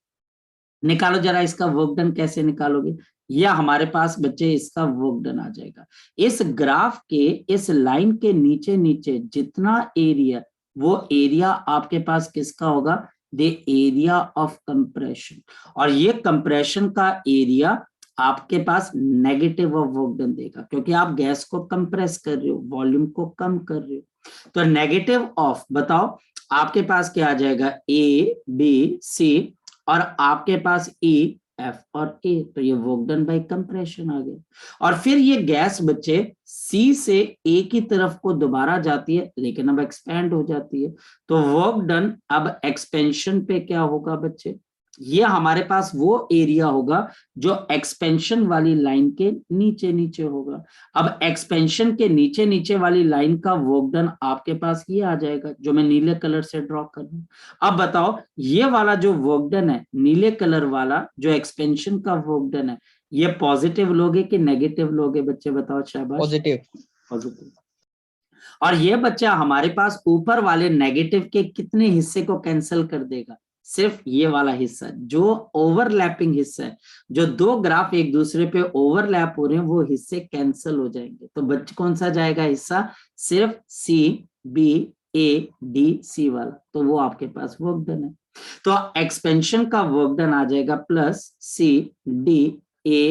निकालो जरा इसका वर्क डन, कैसे निकालोगे, या हमारे पास बच्चे इसका वर्क डन आ जाएगा। इस ग्राफ के इस लाइन के नीचे नीचे जितना एरिया, वो एरिया आपके पास किसका होगा, द एरिया ऑफ कंप्रेशन। और ये कंप्रेशन का एरिया आपके पास नेगेटिव ऑफ वर्क डन देगा, क्योंकि आप गैस को कंप्रेस कर रहे हो, वॉल्यूम को कम कर रहे हो। तो नेगेटिव ऑफ बताओ आपके पास क्या आ जाएगा, ए बी सी, और आपके पास ई एफ और ए, तो ये वर्क डन बाय कंप्रेशन आ गया। और फिर ये गैस बच्चे सी से ए की तरफ को दोबारा जाती है, लेकिन अब एक्सपेंड हो जाती है। तो वर्क डन अब एक्सपेंशन पे क्या होगा बच्चे, ये हमारे पास वो एरिया होगा जो एक्सपेंशन वाली लाइन के नीचे नीचे होगा। अब एक्सपेंशन के नीचे नीचे वाली लाइन का वर्क डन आपके पास ये आ जाएगा, जो मैं नीले कलर से ड्रॉ कर रहा हूं। अब बताओ ये वाला जो वर्क डन है, नीले कलर वाला जो एक्सपेंशन का वर्क डन है, ये पॉजिटिव लोगे कि नेगेटिव लोगे बच्चे, बताओ शाबाश। पॉजिटिव। पॉजिटिव। और ये बच्चा हमारे पास ऊपर वाले नेगेटिव के कितने हिस्से को कैंसिल कर देगा, सिर्फ ये वाला हिस्सा जो ओवरलैपिंग हिस्सा है, जो दो ग्राफ एक दूसरे पे ओवरलैप हो रहे हैं, वो हिस्से कैंसिल हो जाएंगे। तो बच्चे कौन सा जाएगा हिस्सा, सिर्फ C B A D C वाला, तो वो आपके पास वर्क डन है। तो एक्सपेंशन का वर्क डन आ जाएगा plus C D A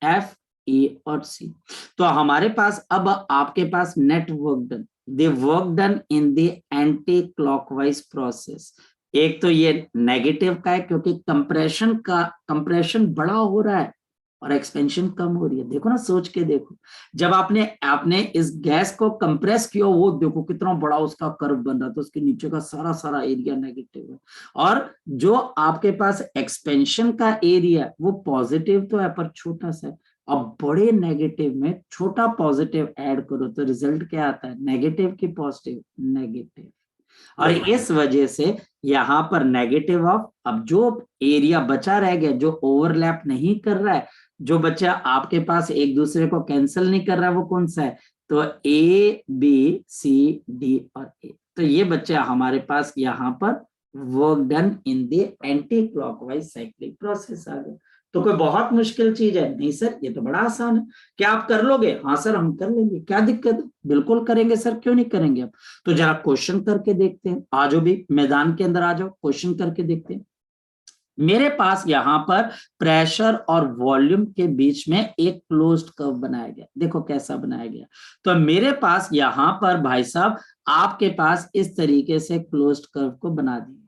F E और सी। तो हमारे पास अब आपके पास net work done, the work done in the anti clockwise process. एक तो ये नेगेटिव का है क्योंकि कंप्रेशन बड़ा हो रहा है और एक्सपेंशन कम हो रही है। देखो ना, सोच के देखो, जब आपने आपने इस गैस को कंप्रेस किया, वो देखो कितना बड़ा उसका कर्व बन रहा था, उसके नीचे का सारा सारा एरिया नेगेटिव है, और जो आपके पास एक्सपेंशन का एरिया वो पॉजिटिव तो है पर छोटा सा है। अब बड़े नेगेटिव में छोटा पॉजिटिव ऐड करो तो रिजल्ट क्या आता है, नेगेटिव की पॉजिटिव, नेगेटिव। और इस वजह से यहाँ पर नेगेटिव ऑफ, अब जो एरिया बचा रह गया, जो ओवरलैप नहीं कर रहा है, जो बच्चा आपके पास एक दूसरे को कैंसिल नहीं कर रहा है, वो कौन सा है, तो ए बी सी डी और ए। तो ये बच्चा हमारे पास यहाँ पर work done in the anti clockwise cyclic process आ गया। तो कोई बहुत मुश्किल चीज है नहीं सर, ये तो बड़ा आसान है। क्या आप कर लोगे? हाँ सर हम कर लेंगे, क्या दिक्कत है, बिल्कुल करेंगे सर, क्यों नहीं करेंगे। अब तो जरा क्वेश्चन करके देखते हैं, आ जाओ भी मैदान के अंदर आ जाओ, क्वेश्चन करके देखते हैं। मेरे पास यहाँ पर प्रेशर और वॉल्यूम के बीच में एक क्लोज्ड कर्व बनाया गया, देखो कैसा बनाया गया। तो मेरे पास यहाँ पर भाई साहब आपके पास इस तरीके से क्लोज्ड कर्व को बना दिया,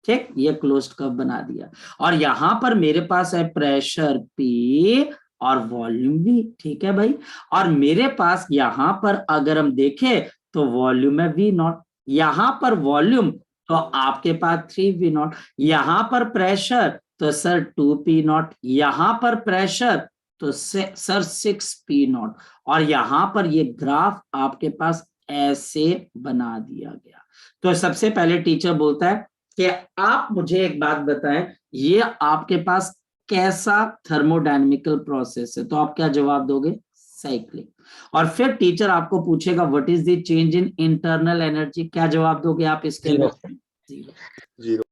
ठीक, ये क्लोज्ड कर्व बना दिया, और यहां पर मेरे पास है प्रेशर P और वॉल्यूम V, ठीक है भाई। और मेरे पास यहां पर अगर हम देखें तो वॉल्यूम है V0, यहां पर वॉल्यूम तो आपके पास 3V0, यहां पर प्रेशर तो सर 2P0, यहां पर प्रेशर तो सर 6P0, और यहां पर ये ग्राफ आपके पास ऐसे बना दिया गया। तो सबसे पहले टीचर बोलता है कि आप मुझे एक बात बताएं, ये आपके पास कैसा थर्मोडायनेमिकल प्रोसेस है, तो आप क्या जवाब दोगे, साइक्लिक। और फिर टीचर आपको पूछेगा what is the change in internal energy, क्या जवाब दोगे आप इसके अंदर, जीरो।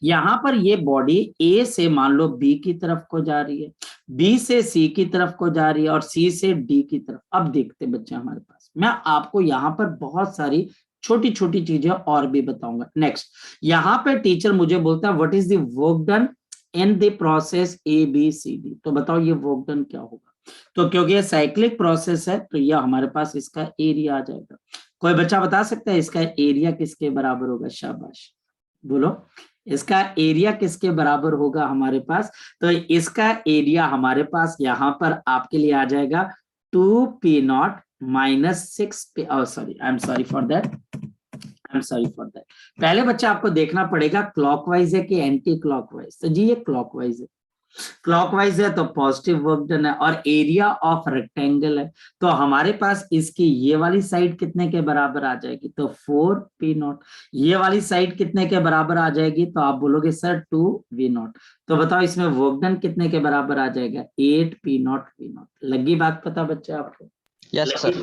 यहां पर ये बॉडी ए से मान लो बी की तरफ को जा रही है, बी से सी की तरफ को जा रही है, और सी से डी की तरफ। अब देखते बच्चे हमारे पास, मैं आपको यहाँ पर बहुत सारी छोटी छोटी चीजें और भी बताऊंगा। नेक्स्ट, यहाँ पे टीचर मुझे बोलता है what is the work done in the process A B C D, तो बताओ ये वर्क डन क्या होगा। तो क्योंकि ये साइक्लिक प्रोसेस है तो ये हमारे पास इसका एरिया आ जाएगा। कोई बच्चा बता सकता है इसका एरिया किसके बराबर होगा, शाबाश बोलो, इसका एरिया किसके बराबर होगा हमारे पास। तो इसका एरिया हमारे पास यहाँ पर आपके लिए आ जाएगा 2P0 minus 6P, sorry I am sorry for that, पहले बच्चा आपको देखना पड़ेगा क्लॉकवाइज है कि एंटी क्लॉकवाइज। तो जी ये क्लॉकवाइज है, क्लॉकवाइज है तो पॉजिटिव वर्क डन है, और एरिया ऑफ रेक्टेंगल है तो हमारे पास इसकी ये वाली साइड कितने के बराबर आ जाएगी, तो 4P0। ये वाली साइड कितने के बराबर आ जाएगी, तो आप बोलोगे सर 2V0। तो बताओ इसमें वर्क डन कितने के बराबर आ जाएगा, 8P0 V0। लगी बात पता बच्चे आपको? Yes sir.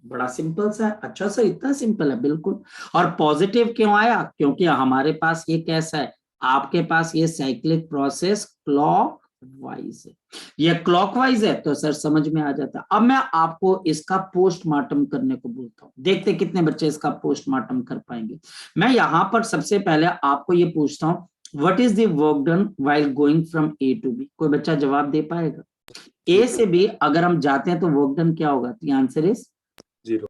बड़ा सिंपल सा है। अच्छा सर इतना सिंपल है, बिल्कुल। और पॉजिटिव क्यों आया, क्योंकि हमारे पास ये कैसा है, आपके पास ये साइक्लिक प्रोसेस क्लॉकवाइज है, ये क्लॉकवाइज है तो सर समझ में आ जाता है। अब मैं आपको इसका पोस्टमार्टम करने को बोलता हूँ, देखते कितने बच्चे इसका पोस्टमार्टम कर पाएंगे। मैं यहाँ पर सबसे पहले आपको ये पूछता हूँ what is the work done while going from A to B, कोई बच्चा जवाब दे पाएगा? ए से बी अगर हम जाते हैं तो वर्क डन क्या होगा, तो answer is zero.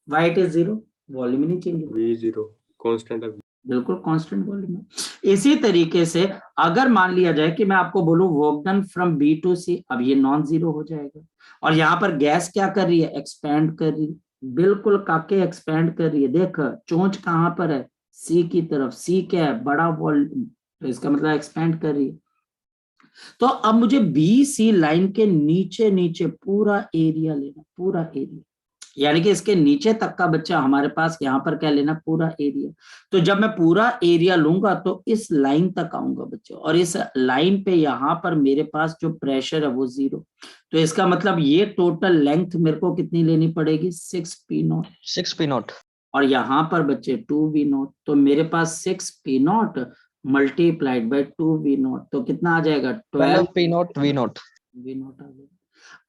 Why it is zero, volume नहीं चेंज, वी जीरो कांस्टेंट है, बिल्कुल कांस्टेंट वॉल्यूम है। इसी तरीके से अगर मान लिया जाए कि मैं आपको बोलूं work done from B to C, अब ये नॉन जीरो हो जाएगा। और यहाँ पर गैस क्या कर रही है, एक्सपैंड कर रही है, बिल्कुल काके एक्सपैंड कर रही है। देख चोंच कहाँ पर है, सी की तरफ, सी क्या है, बड़ा वॉल्यूम, तो इसका मतलब एक्सपैंड कर रही है। तो अब मुझे बी सी लाइन के नीचे नीचे पूरा एरिया लेना, पूरा एरिया, यानी कि इसके नीचे तक का बच्चा हमारे पास यहाँ पर क्या लेना, पूरा एरिया। तो जब मैं पूरा एरिया लूंगा तो इस लाइन तक आऊंगा बच्चों, और इस लाइन पे यहाँ पर मेरे पास जो प्रेशर है वो जीरो। तो इसका मतलब ये टोटल लेंथ मेरे को कितनी लेनी पड़ेगी, 6P0, 6P0, और यहाँ पर बच्चे 2V0। तो मेरे पास 6P0 मल्टीप्लाइड बाई 2V0, तो कितना आ जाएगा, 12P0 V0 आ जाएगा।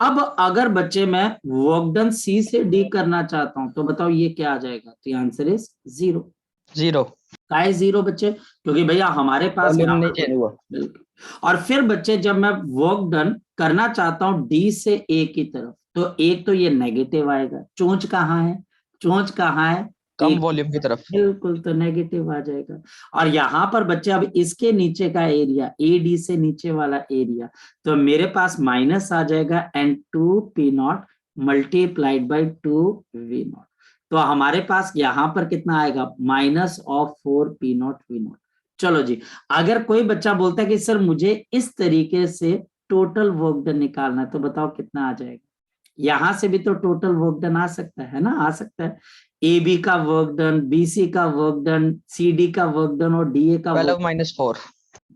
अब अगर बच्चे मैं वर्क डन सी से डी करना चाहता हूं तो बताओ ये क्या आ जाएगा, तो आंसर इज जीरो। जीरो, काय जीरो बच्चे, क्योंकि भैया हमारे पास वॉल्यूम नहीं चेंज हुआ। बिल्कुल। और फिर बच्चे जब मैं वर्क डन करना चाहता हूं डी से ए की तरफ, तो एक तो ये नेगेटिव आएगा, चोंच कहाँ है, चोंच कहाँ है, कम वॉल्यूम की तरफ। बिल्कुल, तो नेगेटिव आ जाएगा। और यहाँ पर बच्चे अब इसके नीचे का एरिया, AD से नीचे वाला एरिया, तो मेरे पास माइनस आ जाएगा N2P0 मल्टीप्लाइड बाई 2V0। तो हमारे पास यहाँ पर कितना आएगा, -4P0V0। चलो जी, अगर कोई बच्चा बोलता है कि सर मुझे इस तरीके से टोटल वर्क डन निकालना है, तो बताओ कितना आ जाएगा। यहां से भी तो टोटल वर्क डन आ सकता है ना, आ सकता है। AB का वर्क डन, BC का वर्क डन, CD का वर्क डन और DA का 12 वर्क। minus 4।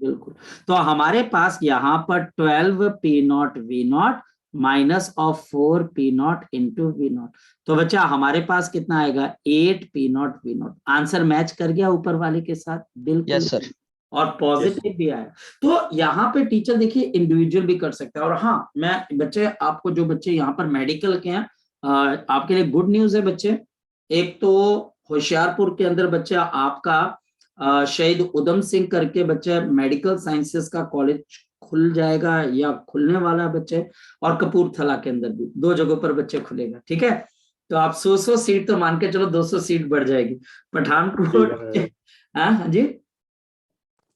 बिल्कुल, तो हमारे पास यहाँ पर 12P0V0 minus of 4P0 into V0। तो बच्चा हमारे पास कितना आएगा, 8P0V0। आंसर मैच कर गया ऊपर वाले के साथ, बिल्कुल। Yes sir. और पॉजिटिव भी आया। तो यहाँ पे टीचर देखिए इंडिविजुअल भी कर सकता है। और हाँ, मैं बच्चे आपको, जो बच्चे यहाँ पर मेडिकल के हैं, आपके लिए गुड न्यूज है बच्चे। एक तो होशियारपुर के अंदर बच्चा आपका शहीद उधम सिंह करके बच्चे मेडिकल साइंसेस का कॉलेज खुल जाएगा या खुलने वाला है बच्चे। और कपूरथला के अंदर भी 2 जगहों पर बच्चे खुलेगा, ठीक है। तो आप 100 सीट तो मान के चलो, 200 सीट बढ़ जाएगी पठानकोट। हाँ जी,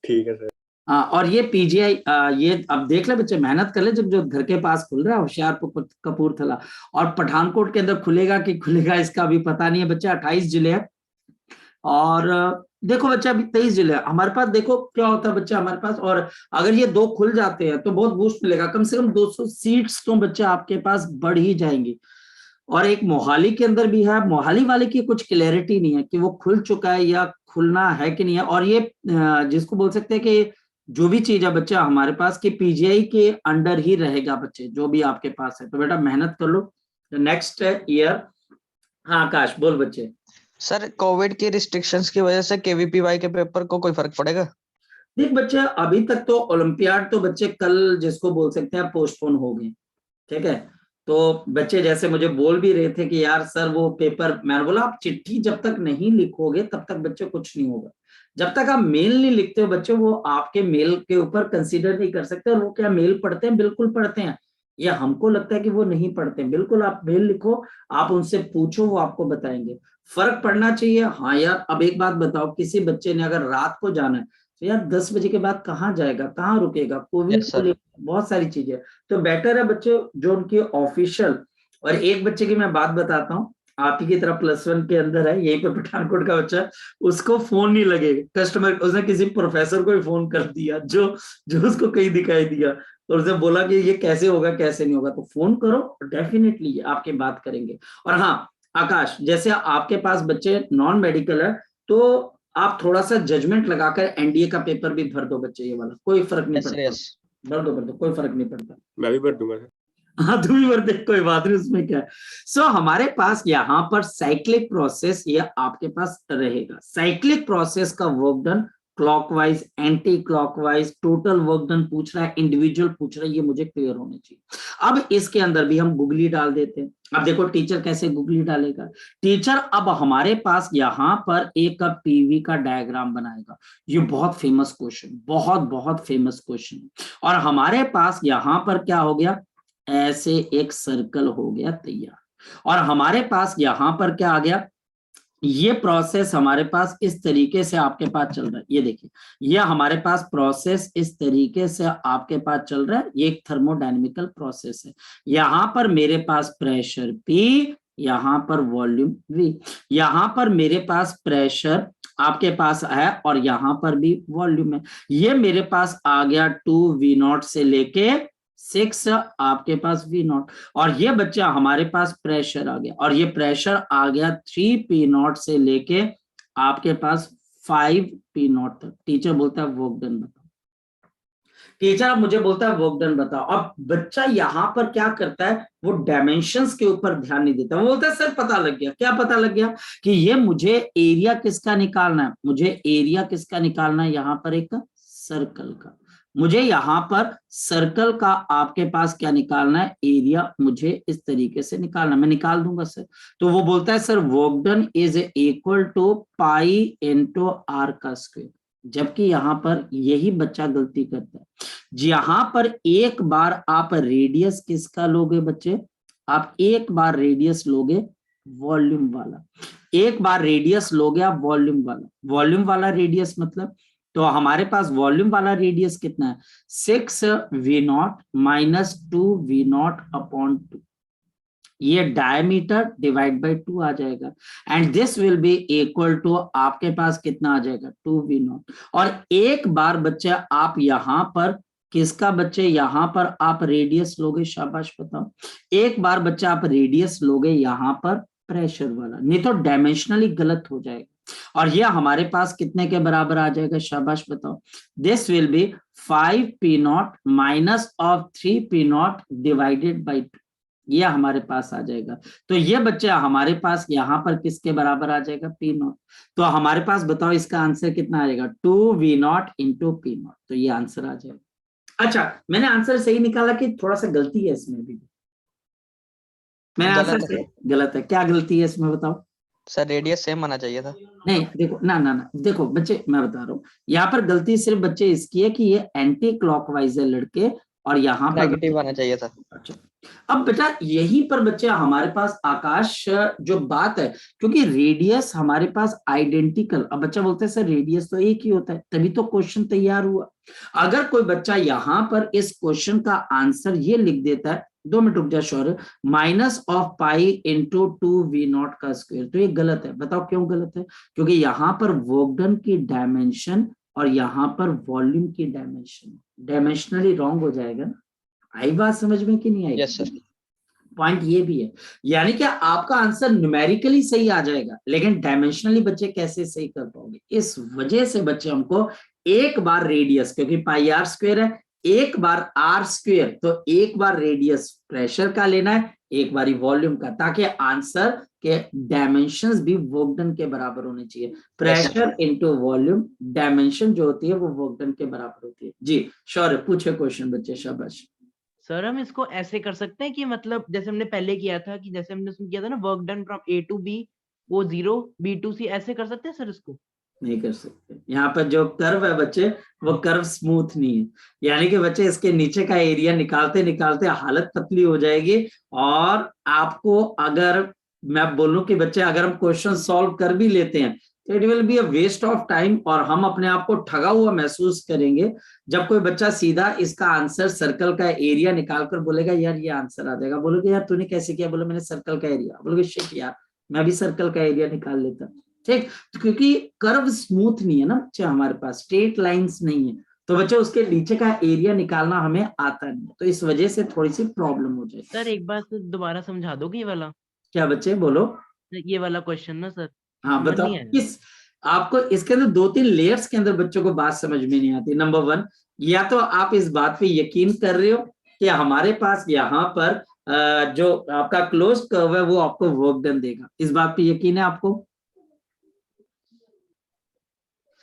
ठीक है सर। हाँ, और ये PGI, ये अब देख ले बच्चे, मेहनत कर ले। जब जो घर के पास खुल रहा है होशियारपुर कपूरथला, और पठानकोट के अंदर खुलेगा कि खुलेगा इसका भी पता नहीं है बच्चे। 28 जिले है। और देखो बच्चा, अभी 23 जिले है हमारे पास। देखो क्या होता है बच्चा हमारे पास, और अगर ये 2 खुल जाते हैं तो बहुत बूस्ट मिलेगा। कम से कम 200 सीट्स तो बच्चे आपके पास बढ़ ही जाएंगी। और एक मोहाली के अंदर भी है। मोहाली वाले की कुछ क्लैरिटी नहीं है कि वो खुल चुका है या खुलना है कि नहीं है। और ये जिसको बोल सकते हैं कि जो भी चीज है बच्चा हमारे पास कि PGI के अंडर ही रहेगा बच्चे, जो भी आपके पास है। तो बेटा मेहनत कर लो नेक्स्ट ईयर। हाँ आकाश बोल बच्चे। सर कोविड की रिस्ट्रिक्शंस की वजह से KVPY के पेपर को कोई फर्क पड़ेगा? देख बच्चे, अभी तक तो ओलंपियाड तो बच्चे कल जिसको बोल सकते हैं पोस्टपोन हो गए, ठीक है। तो बच्चे जैसे मुझे बोल भी रहे थे कि यार सर वो पेपर, मैंने बोला आप चिट्ठी जब तक नहीं लिखोगे तब तक बच्चे कुछ नहीं होगा। जब तक आप मेल नहीं लिखते हो बच्चे, वो आपके मेल के ऊपर कंसीडर नहीं कर सकते। और वो क्या मेल पढ़ते हैं, बिल्कुल पढ़ते हैं। या हमको लगता है कि वो नहीं पढ़ते हैं। बिल्कुल आप मेल लिखो, आप उनसे पूछो, वो आपको बताएंगे। फर्क पड़ना चाहिए। हाँ यार, अब एक बात बताओ, किसी बच्चे ने अगर रात को जाना है तो यार 10 बजे के बाद कहाँ जाएगा, कहाँ रुकेगा, कोविड यस को सर। लेकर बहुत सारी चीजें। तो बेटर है बच्चे जो उनकी ऑफिशियल। और एक बच्चे की मैं बात बताता हूँ, आप ही की तरह +1 के अंदर है, यहीं पे पठानकोट का बच्चा। उसको फोन नहीं लगेगा, कस्टमर, उसने किसी प्रोफेसर को ही फोन कर दिया जो जो उसको कहीं दिखाई दिया। और उसने बोला कि ये कैसे होगा कैसे नहीं होगा। तो फोन करो, डेफिनेटली आपकी बात करेंगे। और हाँ आकाश, जैसे आपके पास बच्चे नॉन मेडिकल है, तो आप थोड़ा सा जजमेंट लगाकर NDA का पेपर भी भर दो बच्चे, ये वाला कोई फर्क नहीं यस सर। पड़ता। यस। भर दो कोई फर्क नहीं पड़ता। मैं भी भर दूंगा सर। हाँ तू भी भर दे, कोई बात नहीं, उसमें क्या है। सो हमारे पास यहाँ पर साइक्लिक प्रोसेस ये आपके पास रहेगा। साइक्लिक प्रोसेस का work done clockwise, anti clockwise, total work done पूछ रहा है, इंडिविजुअल पूछ रहा है, ये मुझे क्लियर होने चाहिए। अब इसके अंदर भी हम गुगली डाल देते हैं। अब देखो टीचर कैसे गुगली डालेगा। टीचर अब हमारे पास यहाँ पर एक PV का डायग्राम बनाएगा। ये बहुत फेमस क्वेश्चन, बहुत बहुत फेमस क्वेश्चन। और हमारे पास यहाँ पर क्या हो गया, ऐसे एक सर्कल हो गया तैयार। और हमारे पास यहाँ पर क्या आ गया, ये प्रोसेस हमारे पास इस तरीके से आपके पास चल रहा है। ये देखिए, ये हमारे पास प्रोसेस इस तरीके से आपके पास चल रहा है। ये एक थर्मोडायनेमिकल प्रोसेस है। यहाँ पर मेरे पास प्रेशर P, यहाँ पर वॉल्यूम V। यहाँ पर मेरे पास प्रेशर आपके पास है और यहाँ पर भी वॉल्यूम है। ये मेरे पास आ गया 2V0 से लेके 6 आपके पास V0। और ये बच्चा हमारे पास प्रेशर आ गया, और ये प्रेशर आ गया 3P0 से लेके आपके पास 5P0 तक। टीचर बोलता है वर्क डन बताओ। टीचर अब मुझे बोलता है वर्क डन बताओ। अब बच्चा यहाँ पर क्या करता है, वो डायमेंशंस के ऊपर ध्यान नहीं देता। वो बोलता है सर पता लग गया। क्या पता लग गया? कि ये मुझे एरिया किसका निकालना है, मुझे एरिया किसका निकालना है, यहाँ पर एक सर्कल का। मुझे यहाँ पर सर्कल का आपके पास क्या निकालना है, एरिया मुझे इस तरीके से निकालना, मैं निकाल दूंगा सर। तो वो बोलता है sir work done is equal to pi into r का स्क्वायर। जबकि यहाँ पर यही बच्चा गलती करता है। यहाँ पर एक बार आप रेडियस किसका लोगे बच्चे, आप एक बार रेडियस लोगे वॉल्यूम वाला। एक बार रेडियस लोगे आप वॉल्यूम वाला रेडियस मतलब, तो हमारे पास वॉल्यूम वाला रेडियस कितना है 6v0 माइनस 2v0 अपॉन 2, ये डायमीटर डिवाइड बाय 2 आ जाएगा and this will be equal to आपके पास कितना आ जाएगा 2v0। और एक बार बच्चे आप यहां पर किसका बच्चे यहां पर आप रेडियस लोगे, शाबाश बताओ, एक बार बच्चे आप रेडियस लोगे यहां पर प्रेशर वाला, नहीं तो डायमेंशनली गलत हो जाएगा। और ये हमारे पास कितने के बराबर आ जाएगा, शाबाश बताओ, this will B 5p0 minus of 3p0 divided by 2, ये हमारे पास आ जाएगा। तो ये बच्चा हमारे पास यहाँ पर किसके बराबर आ जाएगा P0। तो हमारे पास बताओ इसका आंसर कितना आ जाएगा 2v0 इंटू P0, तो ये आंसर आ जाएगा। अच्छा मैंने आंसर सही निकाला कि थोड़ा सा गलती है इसमें भी? मैंने आंसर सही, गलत है, क्या गलती है इसमें बताओ सर? रेडियस सेम आना चाहिए था। नहीं देखो ना देखो बच्चे मैं बता रहा हूँ, यहाँ पर गलती सिर्फ बच्चे इसकी है कि ये एंटी क्लॉकवाइज है लड़के, और यहाँ पर नेगेटिव आना चाहिए था। अच्छा अब बेटा यहीं पर बच्चे हमारे पास आकाश जो बात है, क्योंकि रेडियस हमारे पास आइडेंटिकल, अब बच्चा बोलते हैं सर रेडियस तो एक ही होता है, तभी तो क्वेश्चन तैयार हुआ। अगर कोई बच्चा यहां पर इस क्वेश्चन का आंसर ये लिख देता है, 2 मिनट रुक जा Shaurya, minus of pi into 2v0 का स्क्वायर, तो ये गलत है। बताओ क्यों गलत है? क्योंकि यहाँ पर वोगडन की डायमेंशन और यहाँ पर वॉल्यूम की डायमेंशन डायमेंशनली रॉन्ग हो जाएगा ना। आई बात समझ में कि नहीं आई? Yes sir. पॉइंट ये भी है, यानी कि आपका आंसर न्यूमेरिकली सही आ जाएगा, लेकिन डायमेंशनली बच्चे कैसे सही कर पाओगे? इस वजह से बच्चे हमको एक बार रेडियस, क्योंकि पाई आर स्क्वायर है, एक बार आर स्क्वायर, तो एक बार रेडियस प्रेशर का लेना है, एक बार वॉल्यूम का, ताकि आंसर के डायमेंशंस भी वोगडन के बराबर होने चाहिए। प्रेशर इनटू वॉल्यूम, डायमेंशन जो होती है वो वोगडन के बराबर होती है। जी शौर्य पूछे क्वेश्चन बच्चे, शाबाश। सर हम इसको ऐसे कर सकते हैं कि मतलब जैसे हमने पहले किया था कि जैसे हमने उसमें किया था ना work done from A to B वो 0 B to C, ऐसे कर सकते हैं सर इसको? नहीं कर सकते, यहाँ पर जो कर्व है बच्चे वो कर्व स्मूथ नहीं है, यानी कि बच्चे इसके नीचे का एरिया निकालते निकालते हालत पतली हो जाएगी। और आपको अगर मैं बोलूं कि बच्चे अगर हम क्वेश्चन सॉल्व कर भी लेते हैं तो it will be a waste of time, और हम अपने आप को ठगा हुआ महसूस करेंगे जब कोई बच्चा सीधा इसका आंसर सर्कल का एरिया निकाल कर बोलेगा यार ये आंसर आ जाएगा। बोलोगे यार तूने कैसे किया? बोलो मैंने सर्कल का एरिया। बोलोगे शिट यार मैं भी सर्कल का एरिया निकाल लेता। ठीक, तो क्योंकि कर्व स्मूथ नहीं है ना बच्चे, हमारे पास स्ट्रेट लाइंस नहीं है, तो बच्चे उसके नीचे का एरिया निकालना हमें आता नहीं, तो इस वजह से थोड़ी सी प्रॉब्लम हो जाए। सर एक बार सर दोबारा समझा दोगे ये वाला? क्या बच्चे बोलो? ये वाला क्वेश्चन ना सर हाँ समझ बताओ नहीं आया। किस, आपको इसके अंदर 2-3 लेयर्स के अंदर बच्चों को बात समझ में नहीं आती। नंबर 1, या तो आप इस बात पे यकीन कर रहे हो कि हमारे पास यहाँ पर जो आपका क्लोज कर्व है वो आपको वर्क डन देगा, इस बात पे यकीन है आपको?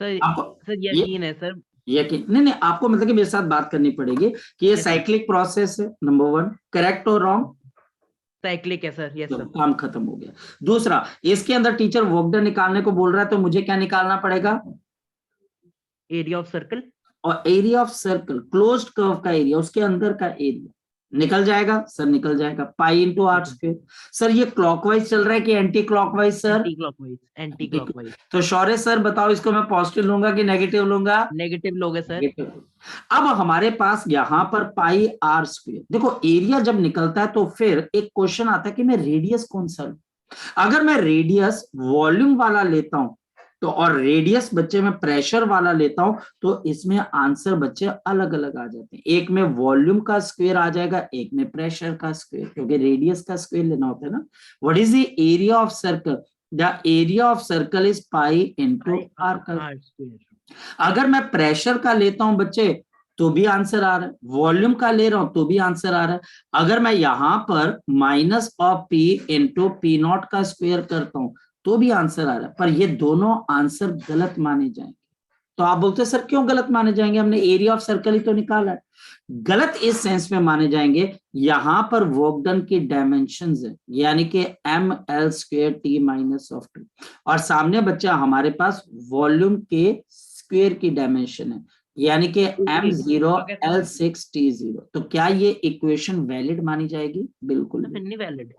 सर आपको यकीन है सर। यकीन नहीं, आपको मतलब कि मेरे साथ बात करनी पड़ेगी कि ये Yes, sir. साइक्लिक प्रोसेस है। नंबर 1 करेक्ट और रॉन्ग? साइक्लिक है सर। Yes sir. काम खत्म हो गया। दूसरा, इसके अंदर टीचर वर्क डन निकालने को बोल रहा है, तो मुझे क्या निकालना पड़ेगा? Area of circle. और area of circle, closed curve का एरिया, उसके अंदर का एरिया निकल जाएगा सर, निकल जाएगा pi into r square. Sir ये क्लॉकवाइज चल रहा है कि anti clockwise sir? Anti clockwise. Anti clockwise. तो शौर्य सर बताओ इसको मैं पॉजिटिव लूंगा कि नेगेटिव लूंगा? नेगेटिव लोगे सर। अब हमारे पास यहाँ पर पाई आर स्क्वायर, देखो एरिया जब निकलता है तो फिर एक क्वेश्चन आता है कि मैं रेडियस कौन सा लूं। अगर मैं रेडियस वॉल्यूम वाला लेता हूं तो, और रेडियस बच्चे में प्रेशर वाला लेता हूं, तो इसमें आंसर बच्चे अलग अलग आ जाते हैं। एक में वॉल्यूम का स्क्वायर आ जाएगा, एक में प्रेशर का स्क्वायर, क्योंकि रेडियस का स्क्वायर लेना होता है ना। What is the area of circle? The area of circle is pi into r का। अगर मैं प्रेशर का लेता हूं बच्चे तो भी आंसर आ रहा है, वॉल्यूम का ले रहा हूं तो भी आंसर आ रहा है। अगर मैं यहां पर minus of P into P not का स्क्वायर करता हूं तो भी आंसर आ रहा है, पर ये दोनों आंसर गलत माने जाएंगे। तो आप बोलते सर क्यों गलत माने जाएंगे, हमने एरिया ऑफ सर्कल ही तो निकाला है। गलत इस सेंस में माने जाएंगे, यहां पर वर्क डन की डायमेंशंस है, यानी कि M L square T minus of 2, और सामने बच्चा हमारे पास वॉल्यूम के स्क्वायर की डायमेंशन है, यानी कि m0 l6 t0। तो क्या ये इक्वेशन वैलिड मानी जाएगी? बिल्कुल नहीं वैलिड।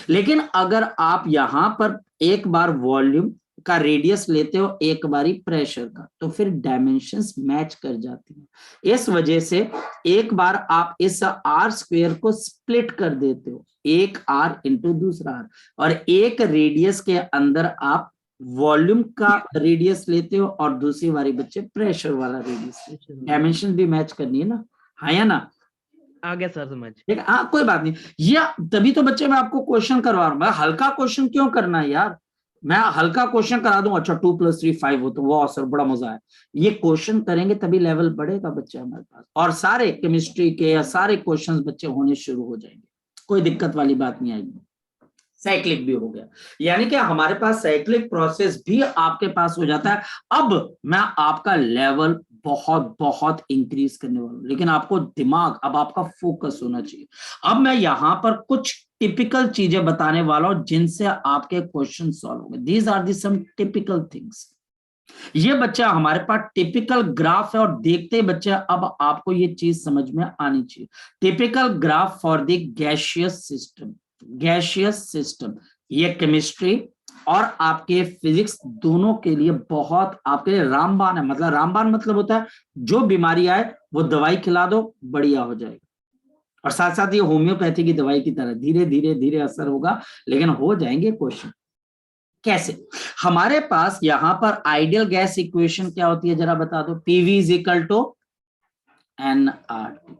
लेकिन अगर आप यहां पर एक बार वॉल्यूम का रेडियस लेते हो, एक बारी प्रेशर का, तो फिर डायमेंशंस मैच कर जाती हैं। इस वजह से एक बार आप इस आर स्क्वेयर को स्प्लिट कर देते हो, एक आर इंटू दूसरा आर, और एक रेडियस के अंदर आप वॉल्यूम का रेडियस लेते हो और दूसरी बारी बच्चे प्रेशर वाला रेडियस लेते हो। डायमेंशन भी मैच करनी है ना, हाँ या ना? आ गया सर समझ। ठीक है, हाँ कोई बात नहीं। ये तभी तो बच्चे मैं आपको क्वेश्चन करवा रहा हूँ। मैं हल्का क्वेश्चन क्यों करना है यार, मैं हल्का क्वेश्चन करा दूं, अच्छा 2+3 5 हो तो वो सर बड़ा मजा है। ये क्वेश्चन करेंगे तभी लेवल बढ़ेगा बच्चे हमारे पास, और सारे केमिस्ट्री के या सारे क्वेश्चंस बच्चे होने शुरू हो जाएंगे, कोई दिक्कत वाली बात नहीं आएगी। साइक्लिक भी हो गया, यानी कि हमारे पास साइक्लिक प्रोसेस भी आपके पास हो जाता है। अब मैं आपका लेवल बहुत बहुत इंक्रीज करने वाला हूं, लेकिन आपको दिमाग, अब आपका फोकस होना चाहिए। अब मैं यहां पर कुछ टिपिकल चीजें बताने वाला हूं जिनसे आपके क्वेश्चन सॉल्व होंगे। These are the some typical things. ये बच्चा हमारे पास टिपिकल ग्राफ है, और देखते ही बच्चे अब आपको ये चीज समझ में आनी चाहिए। Typical graph for the gaseous system. Gaseous system ये केमिस्ट्री और आपके फिजिक्स दोनों के लिए बहुत आपके लिए रामबाण है। मतलब रामबाण मतलब होता है जो बीमारी आए वो दवाई खिला दो बढ़िया हो जाएगा, और साथ साथ ये होम्योपैथी की दवाई की तरह धीरे धीरे धीरे असर होगा, लेकिन हो जाएंगे क्वेश्चन। कैसे? हमारे पास यहां पर आइडियल गैस इक्वेशन क्या होती है जरा बता दो। PV is equal to NRT,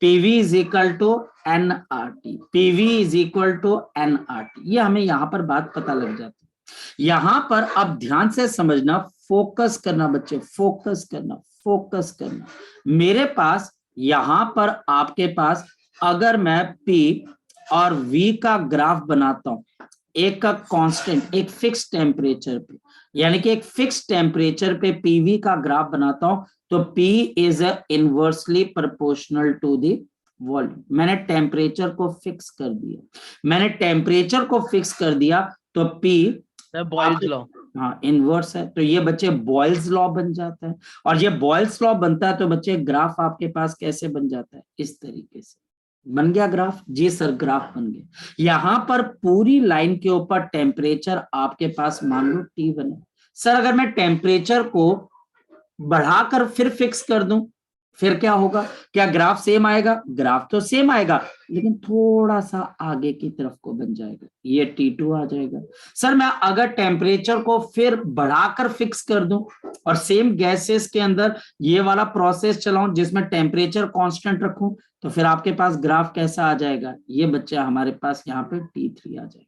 PV is equal to NRT, PV is equal to NRT. ये हमें यहां पर बात पता लग जाती है। यहां पर अब ध्यान से समझना, फोकस करना बच्चे, फोकस करना, फोकस करना। मेरे पास यहां पर आपके पास अगर मैं P और V का ग्राफ बनाता हूं, एक का कांस्टेंट, एक फिक्स टेम्परेचर पे, यानी कि एक फिक्स टेम्परेचर पे पीवी का ग्राफ बनाता हूं, तो P is inversely proportional to the volume. मैंने टेम्परेचर को फिक्स कर दिया, मैंने टेम्परेचर को फिक्स कर दिया, तो P बॉयल्स लॉ, हाँ इनवर्स है, तो ये बच्चे बॉयल्स लॉ बन जाता है। और ये बॉयल्स लॉ बनता है तो बच्चे ग्राफ आपके पास कैसे बन जाता है? इस तरीके से बन गया ग्राफ। जी सर ग्राफ बन गया। यहां पर पूरी लाइन के ऊपर टेम्परेचर आपके पास मान लो T1 है। सर अगर मैं टेम्परेचर को बढ़ाकर फिर फिक्स कर दूं फिर क्या होगा? क्या ग्राफ सेम आएगा? ग्राफ तो सेम आएगा, लेकिन थोड़ा सा आगे की तरफ को बन जाएगा, ये T2 आ जाएगा। सर मैं अगर टेम्परेचर को फिर बढ़ाकर फिक्स कर दूं और सेम गैसेस के अंदर ये वाला प्रोसेस चलाऊं जिसमें टेम्परेचर कांस्टेंट रखूं, तो फिर आपके पास ग्राफ कैसा आ जाएगा? ये बच्चा हमारे पास यहाँ पे T3 आ जाएगा।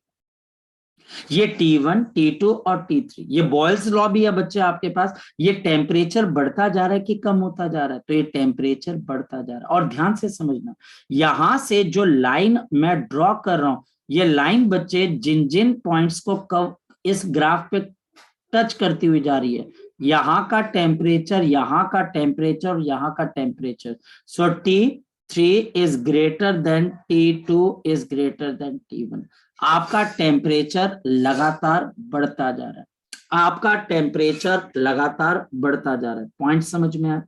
ये T1, T2 और T3, ये बॉयल्स लॉ भी है बच्चे आपके पास। ये टेम्परेचर बढ़ता जा रहा है कि कम होता जा रहा है? तो ये टेम्परेचर बढ़ता जा रहा है। और ध्यान से समझना, यहां से जो लाइन मैं ड्रॉ कर रहा हूं, ये लाइन बच्चे जिन जिन पॉइंट्स को कव इस ग्राफ पे टच करती हुई जा रही है, यहाँ का टेम्परेचर, यहाँ का टेम्परेचर और यहाँ का temperature, so T3 is greater than T2 is greater than T1। आपका टेम्परेचर लगातार बढ़ता जा रहा है, आपका टेम्परेचर लगातार बढ़ता जा रहा है। पॉइंट समझ में आया?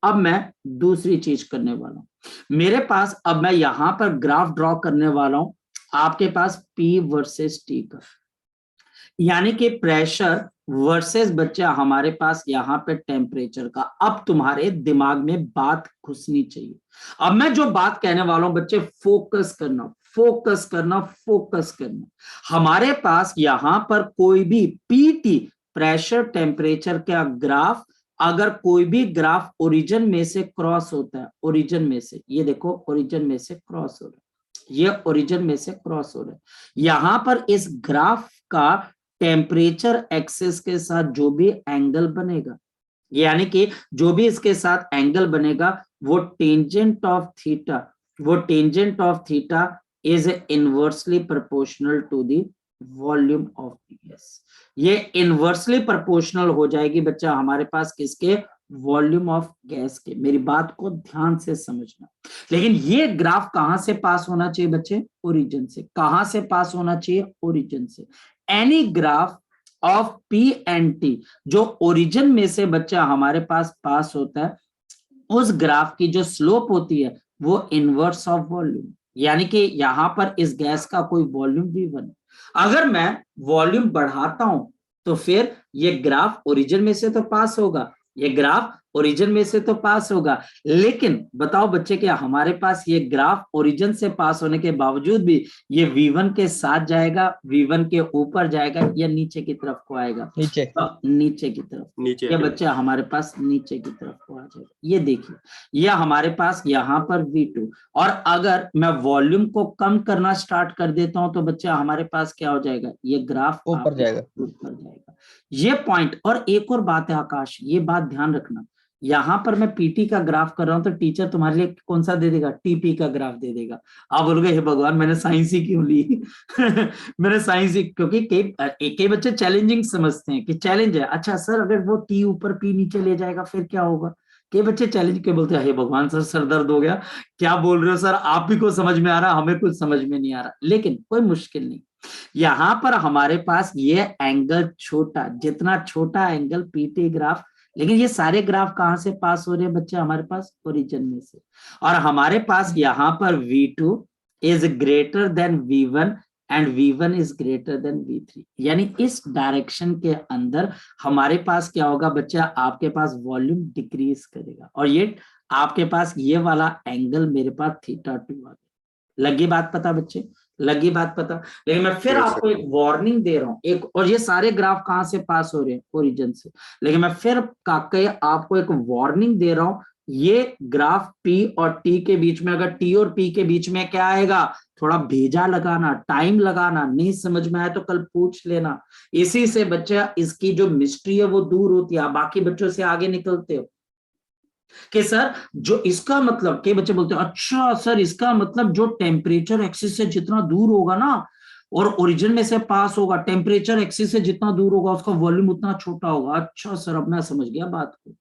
अब मैं दूसरी चीज करने वाला हूं। मेरे पास अब मैं यहां पर ग्राफ ड्रॉ करने वाला हूं आपके पास P वर्सेस T का, यानी कि प्रेशर वर्सेस बच्चा हमारे पास यहाँ पे टेम्परेचर का। अब तुम्हारे दिमाग में बात घुसनी चाहिए। अब मैं जो बात कहने वाला हूं बच्चे, फोकस करना, फोकस करना, फोकस करना। हमारे पास यहां पर कोई भी पीटी, प्रेशर टेम्परेचर का ग्राफ, अगर कोई भी ग्राफ ओरिजिन में से क्रॉस होता है, ओरिजिन में से, ये देखो ओरिजिन में से क्रॉस हो रहा है, ये ओरिजिन में से क्रॉस हो रहा है। यहां पर इस ग्राफ का टेम्परेचर एक्सिस के साथ जो भी एंगल बनेगा, यानी कि जो भी इसके साथ एंगल बनेगा, वो टेंजेंट ऑफ थीटा, वो tangent of theta is inversely proportional to the volume of gas. ये इनवर्सली प्रोपोर्शनल हो जाएगी बच्चा हमारे पास किसके? वॉल्यूम ऑफ गैस के। मेरी बात को ध्यान से समझना। लेकिन ये ग्राफ कहां से पास होना चाहिए बच्चे? ओरिजिन से। कहां से पास होना चाहिए? ओरिजिन से। Any graph of P and T जो ओरिजिन में से बच्चा हमारे पास होता है, उस ग्राफ की जो स्लोप होती है वो इनवर्स ऑफ वॉल्यूम, यानी कि यहाँ पर इस गैस का कोई वॉल्यूम V1। अगर मैं वॉल्यूम बढ़ाता हूं तो फिर ये ग्राफ ओरिजिन में से तो पास होगा, ये ग्राफ ओरिजिन में से तो पास होगा, लेकिन बताओ बच्चे क्या हमारे पास ये ग्राफ ओरिजिन से पास होने के बावजूद भी ये V1 के साथ जाएगा, V1 के ऊपर जाएगा या नीचे की तरफ को आएगा? नीचे। नीचे की तरफ। नीचे ये बच्चा हमारे पास नीचे की तरफ को आ जाएगा। ये देखिए, ये हमारे पास यहाँ पर V2, और अगर मैं वॉल्यूम को कम करना स्टार्ट कर देता हूं तो बच्चा हमारे पास क्या हो जाएगा? ये ग्राफ ऊपर जाएगा। ऊपर जाएगा। ये पॉइंट। और एक और बात है आकाश, ये बात ध्यान रखना, यहाँ पर मैं पीटी का ग्राफ कर रहा हूं तो टीचर तुम्हारे लिए कौन सा दे देगा? टीपी का ग्राफ दे देगा। आप बोलोगे हे भगवान मैंने साइंस ही क्यों ली? मैंने साइंस ही, क्योंकि कई बच्चे चैलेंजिंग समझते हैं कि चैलेंज है। अच्छा सर अगर वो टी ऊपर पी नीचे ले जाएगा फिर क्या होगा? कई बच्चे चैलेंज के बोलते हैं हे भगवान सर दर्द हो गया, क्या बोल रहे हो सर, आप ही को समझ में आ रहा, हमें कुछ समझ में नहीं आ रहा। लेकिन कोई मुश्किल नहीं, यहां पर हमारे पास ये एंगल छोटा, जितना छोटा एंगल पीटी ग्राफ, लेकिन ये सारे ग्राफ कहां से पास हो रहे हैं बच्चे? हमारे पास ओरिजिन में से। और हमारे पास यहां पर V2 is greater than V1 and V1 is greater than V3, यानी इस डायरेक्शन के अंदर हमारे पास क्या होगा बच्चा? आपके पास वॉल्यूम डिक्रीज करेगा, और ये आपके पास ये वाला एंगल मेरे पास θ2 आ गया। लगी बात पता बच्चे? लगी बात पता? लेकिन मैं फिर आपको एक वार्निंग दे रहा हूं, एक, और ये सारे ग्राफ कहां से पास हो रहे हैं? ओरिजिन से। लेकिन मैं फिर आपको एक वार्निंग दे रहा हूं, ये ग्राफ P और T के बीच में, अगर T और P के बीच में क्या आएगा? थोड़ा भेजा लगाना, टाइम लगाना, नहीं समझ में आया तो कल पूछ लेना। इसी से बच्चा इसकी जो मिस्ट्री है वो दूर होती है, बाकी बच्चों से आगे निकलते हो कि सर जो इसका मतलब, के बच्चे बोलते हैं अच्छा सर इसका मतलब जो टेम्परेचर एक्सिस से जितना दूर होगा ना और ओरिजिन में से पास होगा, टेम्परेचर एक्सिस से जितना दूर होगा उसका वॉल्यूम उतना छोटा होगा। अच्छा सर अब मैं समझ गया बात को,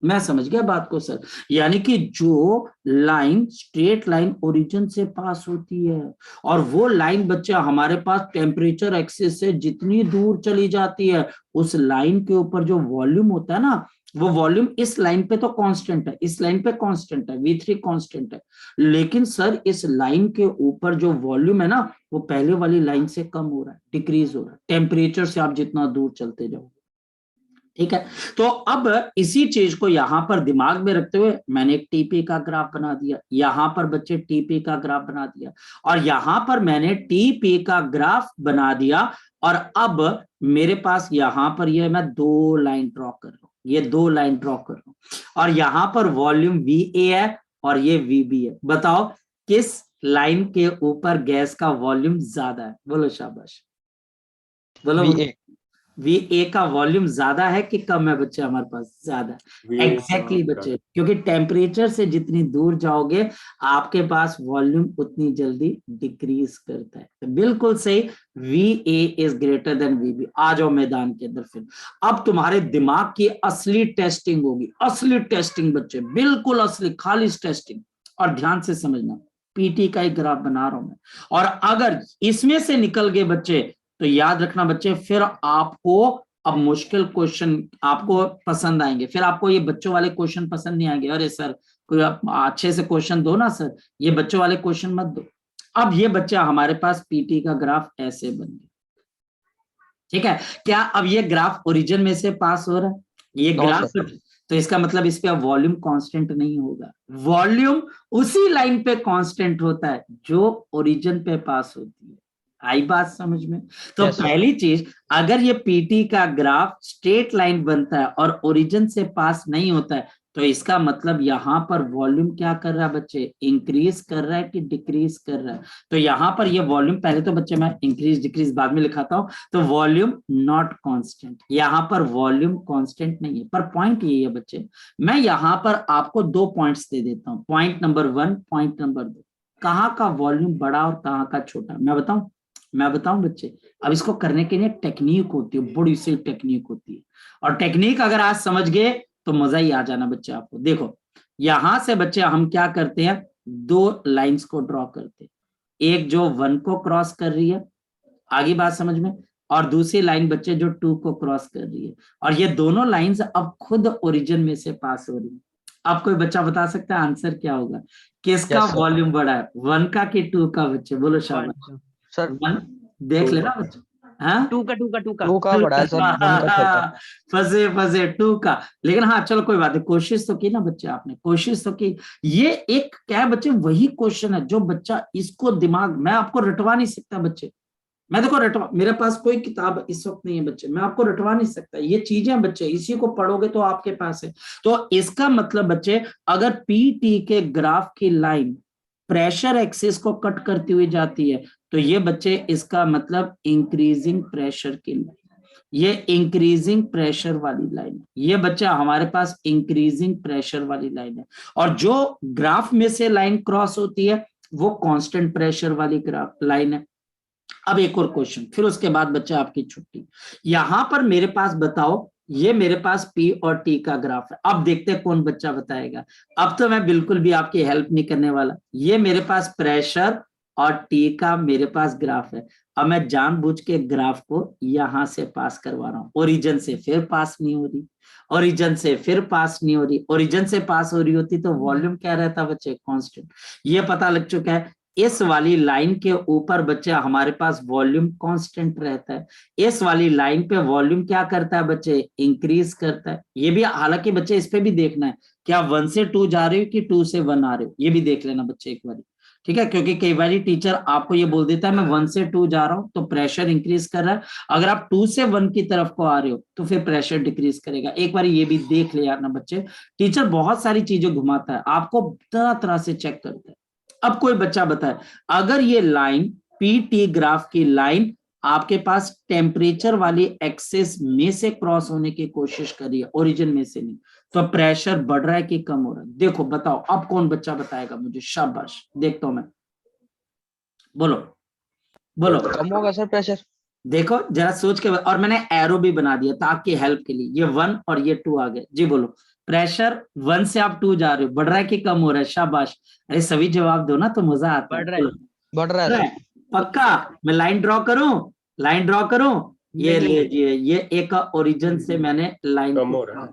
मैं समझ गया बात को सर। यानी कि जो लाइन, स्ट्रेट लाइन ओरिजिन से पास होती है और वो लाइन बच्चा हमारे पास टेम्परेचर एक्सिस से जितनी दूर चली जाती है, उस लाइन के ऊपर जो वॉल्यूम होता है ना, वो वॉल्यूम इस लाइन पे तो कांस्टेंट है, इस लाइन पे कांस्टेंट है, V3 कांस्टेंट है, लेकिन सर इस लाइन के ऊपर जो वॉल्यूम है ना वो पहले वाली लाइन से कम हो रहा है, डिक्रीज हो रहा है टेम्परेचर से आप जितना दूर चलते जाओगे। ठीक है, तो अब इसी चीज को यहां पर दिमाग में रखते हुए मैंने एक टीपी का ग्राफ बना दिया, यहां पर बच्चे टीपी का ग्राफ बना दिया, और यहां पर मैंने टीपी का ग्राफ बना दिया, और अब मेरे पास यहां पर ये मैं दो लाइन ड्रॉ कर रहा हूं, ये दो लाइन ड्रॉ कर रहा हूं, और यहां पर वॉल्यूम VA है और ये VB है। बताओ किस लाइन के ऊपर गैस का वॉल्यूम ज्यादा है? बोलो शाबाश, बोलो। VA का वॉल्यूम ज्यादा है कि कम है बच्चे? हमारे पास ज्यादा है। एग्जैक्टली बच्चे, क्योंकि टेम्परेचर से जितनी दूर जाओगे आपके पास वॉल्यूम उतनी जल्दी डिक्रीज करता है। तो बिल्कुल सही, VA is greater than VB। आ जाओ मैदान के अंदर फिर, अब तुम्हारे दिमाग की असली टेस्टिंग होगी, असली टेस्टिंग बच्चे, बिल्कुल असली खालिश टेस्टिंग। और ध्यान से समझना, पीटी का एक ग्राफ बना रहा हूं मैं, और अगर इसमें से निकल गए बच्चे तो याद रखना बच्चे, फिर आपको अब मुश्किल क्वेश्चन आपको पसंद आएंगे, फिर आपको ये बच्चों वाले क्वेश्चन पसंद नहीं आएंगे। अरे सर कोई अच्छे से क्वेश्चन दो ना सर, ये बच्चों वाले क्वेश्चन मत दो। अब ये बच्चा हमारे पास पीटी का ग्राफ ऐसे बन गया, ठीक है क्या? अब ये ग्राफ ओरिजिन में से पास हो रहा है, ये ग्राफ, तो इसका मतलब इस पे वॉल्यूम कांस्टेंट नहीं होगा, वॉल्यूम उसी लाइन पे कांस्टेंट होता है जो ओरिजिन पे पास होती है। आई बात समझ में? तो पहली चीज, अगर ये पीटी का ग्राफ स्ट्रेट लाइन बनता है और ओरिजिन से पास नहीं होता है तो इसका मतलब यहां पर वॉल्यूम क्या कर रहा है बच्चे? इंक्रीज कर रहा है कि डिक्रीज कर रहा है? तो यहां पर ये वॉल्यूम, पहले तो बच्चे मैं इंक्रीज डिक्रीज बाद में लिखाता हूं, तो वॉल्यूम नॉट कांस्टेंट, यहां पर वॉल्यूम कांस्टेंट नहीं है। पर पॉइंट ये है बच्चे, मैं यहां पर आपको दो पॉइंट्स दे देता हूं, पॉइंट नंबर 1, पॉइंट नंबर 2, कहाँ का वॉल्यूम बड़ा और कहाँ का छोटा, मैं बताऊं बच्चे? अब इसको करने के लिए टेक्निक होती है, बड़ी सी टेक्निक होती है, और टेक्निक अगर आज समझ गए तो मजा ही आ जाना बच्चे आपको। देखो यहां से बच्चे हम क्या करते हैं, दो लाइंस को ड्रॉ करते हैं, एक जो 1 को क्रॉस कर रही है, आगे बात समझ में, और दूसरी लाइन बच्चे जो 2 को क्रॉस कर रही है, और ये दोनों लाइंस अब खुद ओरिजिन में से पास हो रही है। अब कोई बच्चा बता सकता है आंसर क्या होगा? किसका Yes, sir. वॉल्यूम बड़ा है, 1 का कि 2 का? बच्चे बोलो शाबाश। सर 1 देख 2 लेना बच्चे। हाँ, 2 का 2 का 2 का 2 का बड़ा है सर, 1 का छोटा है। फंसे फंसे 2 का। लेकिन हाँ चलो कोई बात नहीं, कोशिश तो की ना बच्चे, आपने कोशिश तो की। ये एक क्या है बच्चे, वही क्वेश्चन है जो बच्चा इसको दिमाग, मैं आपको रटवा नहीं सकता बच्चे, मैं देखो रटवा, मेरे पास कोई किताब इस वक्त नहीं है बच्चे, मैं आपको रटवा नहीं सकता, ये चीजें बच्चे इसी को पढ़ोगे तो आपके पास है। तो इसका मतलब बच्चे, अगर पीटी के ग्राफ की लाइन प्रेशर एक्सिस को कट करती हुई जाती है, तो ये बच्चे इसका मतलब इंक्रीजिंग प्रेशर की लाइन, ये इंक्रीजिंग प्रेशर वाली लाइन है, ये बच्चा हमारे पास इंक्रीजिंग प्रेशर वाली लाइन है। और जो ग्राफ में से लाइन क्रॉस होती है वो कांस्टेंट प्रेशर वाली ग्राफ लाइन है। अब एक और क्वेश्चन, फिर उसके बाद बच्चा आपकी छुट्टी। यहां पर मेरे पास बताओ, ये मेरे पास P और T का ग्राफ है। अब देखते हैं कौन बच्चा बताएगा। अब तो मैं बिल्कुल भी आपकी हेल्प नहीं करने वाला, ये मेरे पास प्रेशर और T का मेरे पास ग्राफ है। अब मैं जानबूझ के ग्राफ को यहां से पास करवा रहा हूं, ओरिजिन से फिर पास नहीं हो रही, ओरिजिन से फिर पास नहीं हो रही, ओरिजिन से पास हो रही होती तो वॉल्यूम क्या रहता बच्चे, कांस्टेंट। ये पता लग चुका है। इस वाली लाइन के ऊपर बच्चे हमारे पास वॉल्यूम कांस्टेंट रहता है, इस वाली लाइन पे वॉल्यूम क्या करता है बच्चे, इंक्रीज करता है। ये भी हालांकि बच्चे इस पे भी देखना है, क्या 1 से 2 जा रहे हो कि 2 से 1 आ रहे हो, ये भी देख लेना बच्चे एक बार, ठीक है? क्योंकि कई बार टीचर आपको ये बोल देता है मैं 1 से 2 जा रहा हूं तो प्रेशर इंक्रीज कर रहा है, अगर आप 2 से 1 की तरफ को आ रहे हो तो फिर प्रेशर डिक्रीज करेगा। एक बार ये भी देख लिया ना बच्चे, टीचर बहुत सारी चीजें घुमाता है, आपको तरह तरह से चेक करता है। अब कोई बच्चा बताए, अगर ये लाइन पीटी ग्राफ की लाइन आपके पास टेम्परेचर वाली एक्सिस में से क्रॉस होने की कोशिश कर रही है, ओरिजिन में से नहीं, तो प्रेशर बढ़ रहा है कि कम हो रहा है? देखो बताओ, अब कौन बच्चा बताएगा मुझे, शाबाश, देखता हूं मैं, बोलो बोलो। कम होगा सर प्रेशर। देखो जरा सोच के, और मैंने एरो भी बना दिया था आपकी हेल्प के लिए, ये 1 और ये 2 आ गए जी। बोलो, प्रेशर 1 से आप 2 जा रहे हो, बढ़ रहा है कि कम हो रहा है? शाबाश, अरे सभी जवाब दो ना तो मजा आता है। बढ़ रहा है। बढ़ रहा है सर। पक्का? मैं लाइन ड्रॉ करूं, लाइन ड्रॉ करूं, ये नहीं। लीजिए, ये एक ओरिजिन से मैंने लाइन कम को हो रहा है।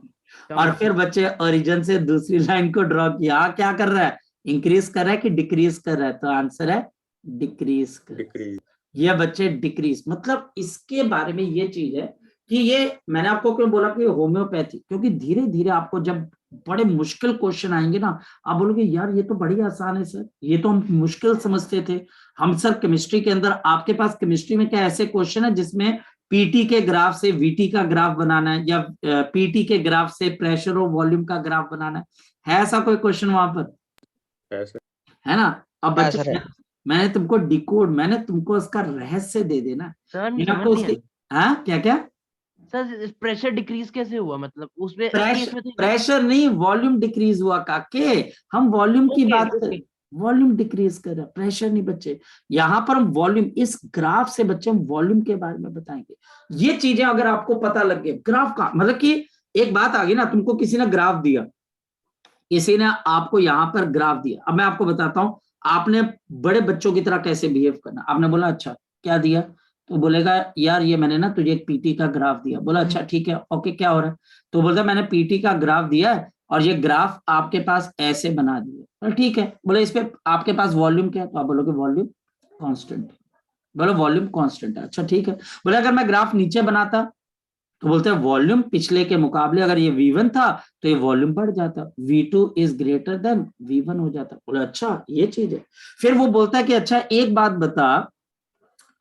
draw, और फिर बच्चे ओरिजिन से दूसरी लाइन को ड्रॉ किया, क्या कर रहा है, इंक्रीज कर रहा है कि डिक्रीज कर रहा है? तो आंसर है डिक्रीज कर, डिक्रीज। ये बच्चे डिक्रीज। मतलब इसके बारे में ये चीज है कि ये मैंने आपको क्यों बोला कि होम्योपैथी, क्योंकि धीरे धीरे आपको जब बड़े मुश्किल क्वेश्चन आएंगे ना, आप बोलोगे यार ये तो बड़ी आसान है सर, ये तो हम मुश्किल समझते थे। हम सर केमिस्ट्री के अंदर, आपके पास केमिस्ट्री में क्या ऐसे क्वेश्चन है जिसमें पीटी के ग्राफ से वीटी का ग्राफ बनाना है, या पीटी के ग्राफ से प्रेशर और वॉल्यूम का ग्राफ बनाना है ऐसा कोई क्वेश्चन वहां पर ऐसे है ना? अब हाँ बच्चे, सर है। मैंने तुमको डिकोड, मैंने तुमको उसका रहस्य दे देना, सर मैंने समझ आपको नहीं उसके, आया। हाँ क्या क्या? सर प्रेशर डिक्रीज कैसे हुआ, मतलब उसमें उस केस में तो प्रेशर नहीं, वॉल्यूम डिक्रीज हुआ काके, हम वॉल्यूम की ओके बात ओके। कर, वॉल्यूम डिक्रीज कर रहा, प्रेशर नहीं बच्चे। यहां पर हम वॉल्यूम, इस ग्राफ से बच्चे हम वॉल्यूम के बारे में बताएंगे। ये चीजें अगर आपको पता लग गए ग्राफ का मतलब कि, एक बात आ गई ना, तुमको किसी ने ग्राफ दिया, किसी ने आपको यहाँ पर ग्राफ दिया, अब मैं आपको बताता हूं आपने बड़े बच्चों की तरह कैसे बिहेव करना। आपने बोला अच्छा क्या दिया, तो बोलेगा यार ये मैंने ना तुझे एक पीटी का ग्राफ दिया। बोला अच्छा ठीक है, ओके क्या हो रहा है? तो बोलता मैंने पीटी का ग्राफ दिया है और ये ग्राफ आपके पास ऐसे बना दिए। बोला ठीक है, बोले इस पे आपके पास वॉल्यूम क्या है? तो आप बोलोगे वॉल्यूम कांस्टेंट। बोलो वॉल्यूम कांस्टेंट है, अच्छा ठीक है। बोले अगर मैं ग्राफ नीचे बनाता, तो बोलते हैं वॉल्यूम पिछले के मुकाबले अगर ये V1 था तो ये वॉल्यूम बढ़ जाता, V2 is greater than V1 हो जाता। बोले अच्छा ये चीज है। फिर वो बोलता है कि अच्छा एक बात बता,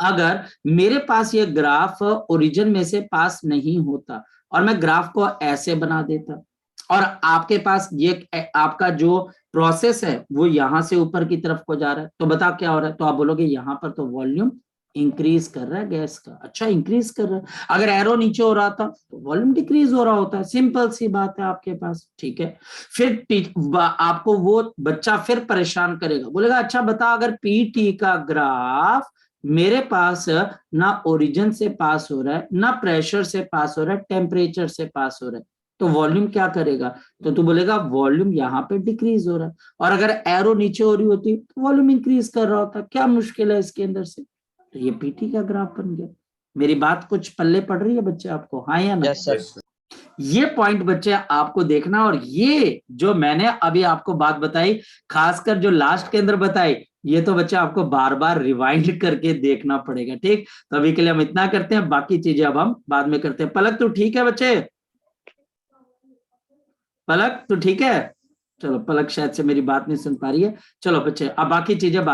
अगर मेरे पास ये ग्राफ ओरिजिन में से पास नहीं होता और मैं ग्राफ को ऐसे बना देता, और आपके पास ये आपका जो प्रोसेस है वो यहां से ऊपर की तरफ को जा रहा है, तो बता क्या हो रहा है? तो आप बोलोगे यहां पर तो वॉल्यूम इंक्रीज कर रहा है गैस का। अच्छा इंक्रीज कर रहा है, अगर एरो नीचे हो रहा था तो वॉल्यूम डिक्रीज हो रहा होता है, सिंपल सी बात है आपके पास, ठीक है। फिर आपको वो बच्चा फिर परेशान करेगा, बोलेगा अच्छा बता, अगर पीटी का ग्राफ मेरे पास ना ओरिजिन से पास हो रहा है, ना प्रेशर से पास हो रहा है, टेम्परेचर से पास हो रहा है, तो वॉल्यूम क्या करेगा? तो तू बोलेगा वॉल्यूम यहाँ पे डिक्रीज हो रहा है, और अगर एरो नीचे हो रही होती तो वॉल्यूम इंक्रीज कर रहा होता। क्या मुश्किल है इसके अंदर से? तो ये पीटी का ग्राफ बन गया। मेरी बात कुछ पल्ले पड़ रही है बच्चे आपको, हाँ या ना? Yes sir. यस। ये पॉइंट बच्चे आपको देखना, और ये जो मैंने अभी आपको बात बताई, खासकर जो लास्ट के अंदर बताई, ये तो बच्चे आपको बार बार रिवाइंड करके देखना पड़ेगा। ठीक, तो अभी के लिए हम इतना करते हैं, बाकी चीजें अब हम बाद में करते हैं। पलक तो ठीक है बच्चे? पलक तो ठीक है? चलो, पलक शायद से मेरी बात नहीं सुन पा रही है। चलो बच्चे, अब बाकी चीजें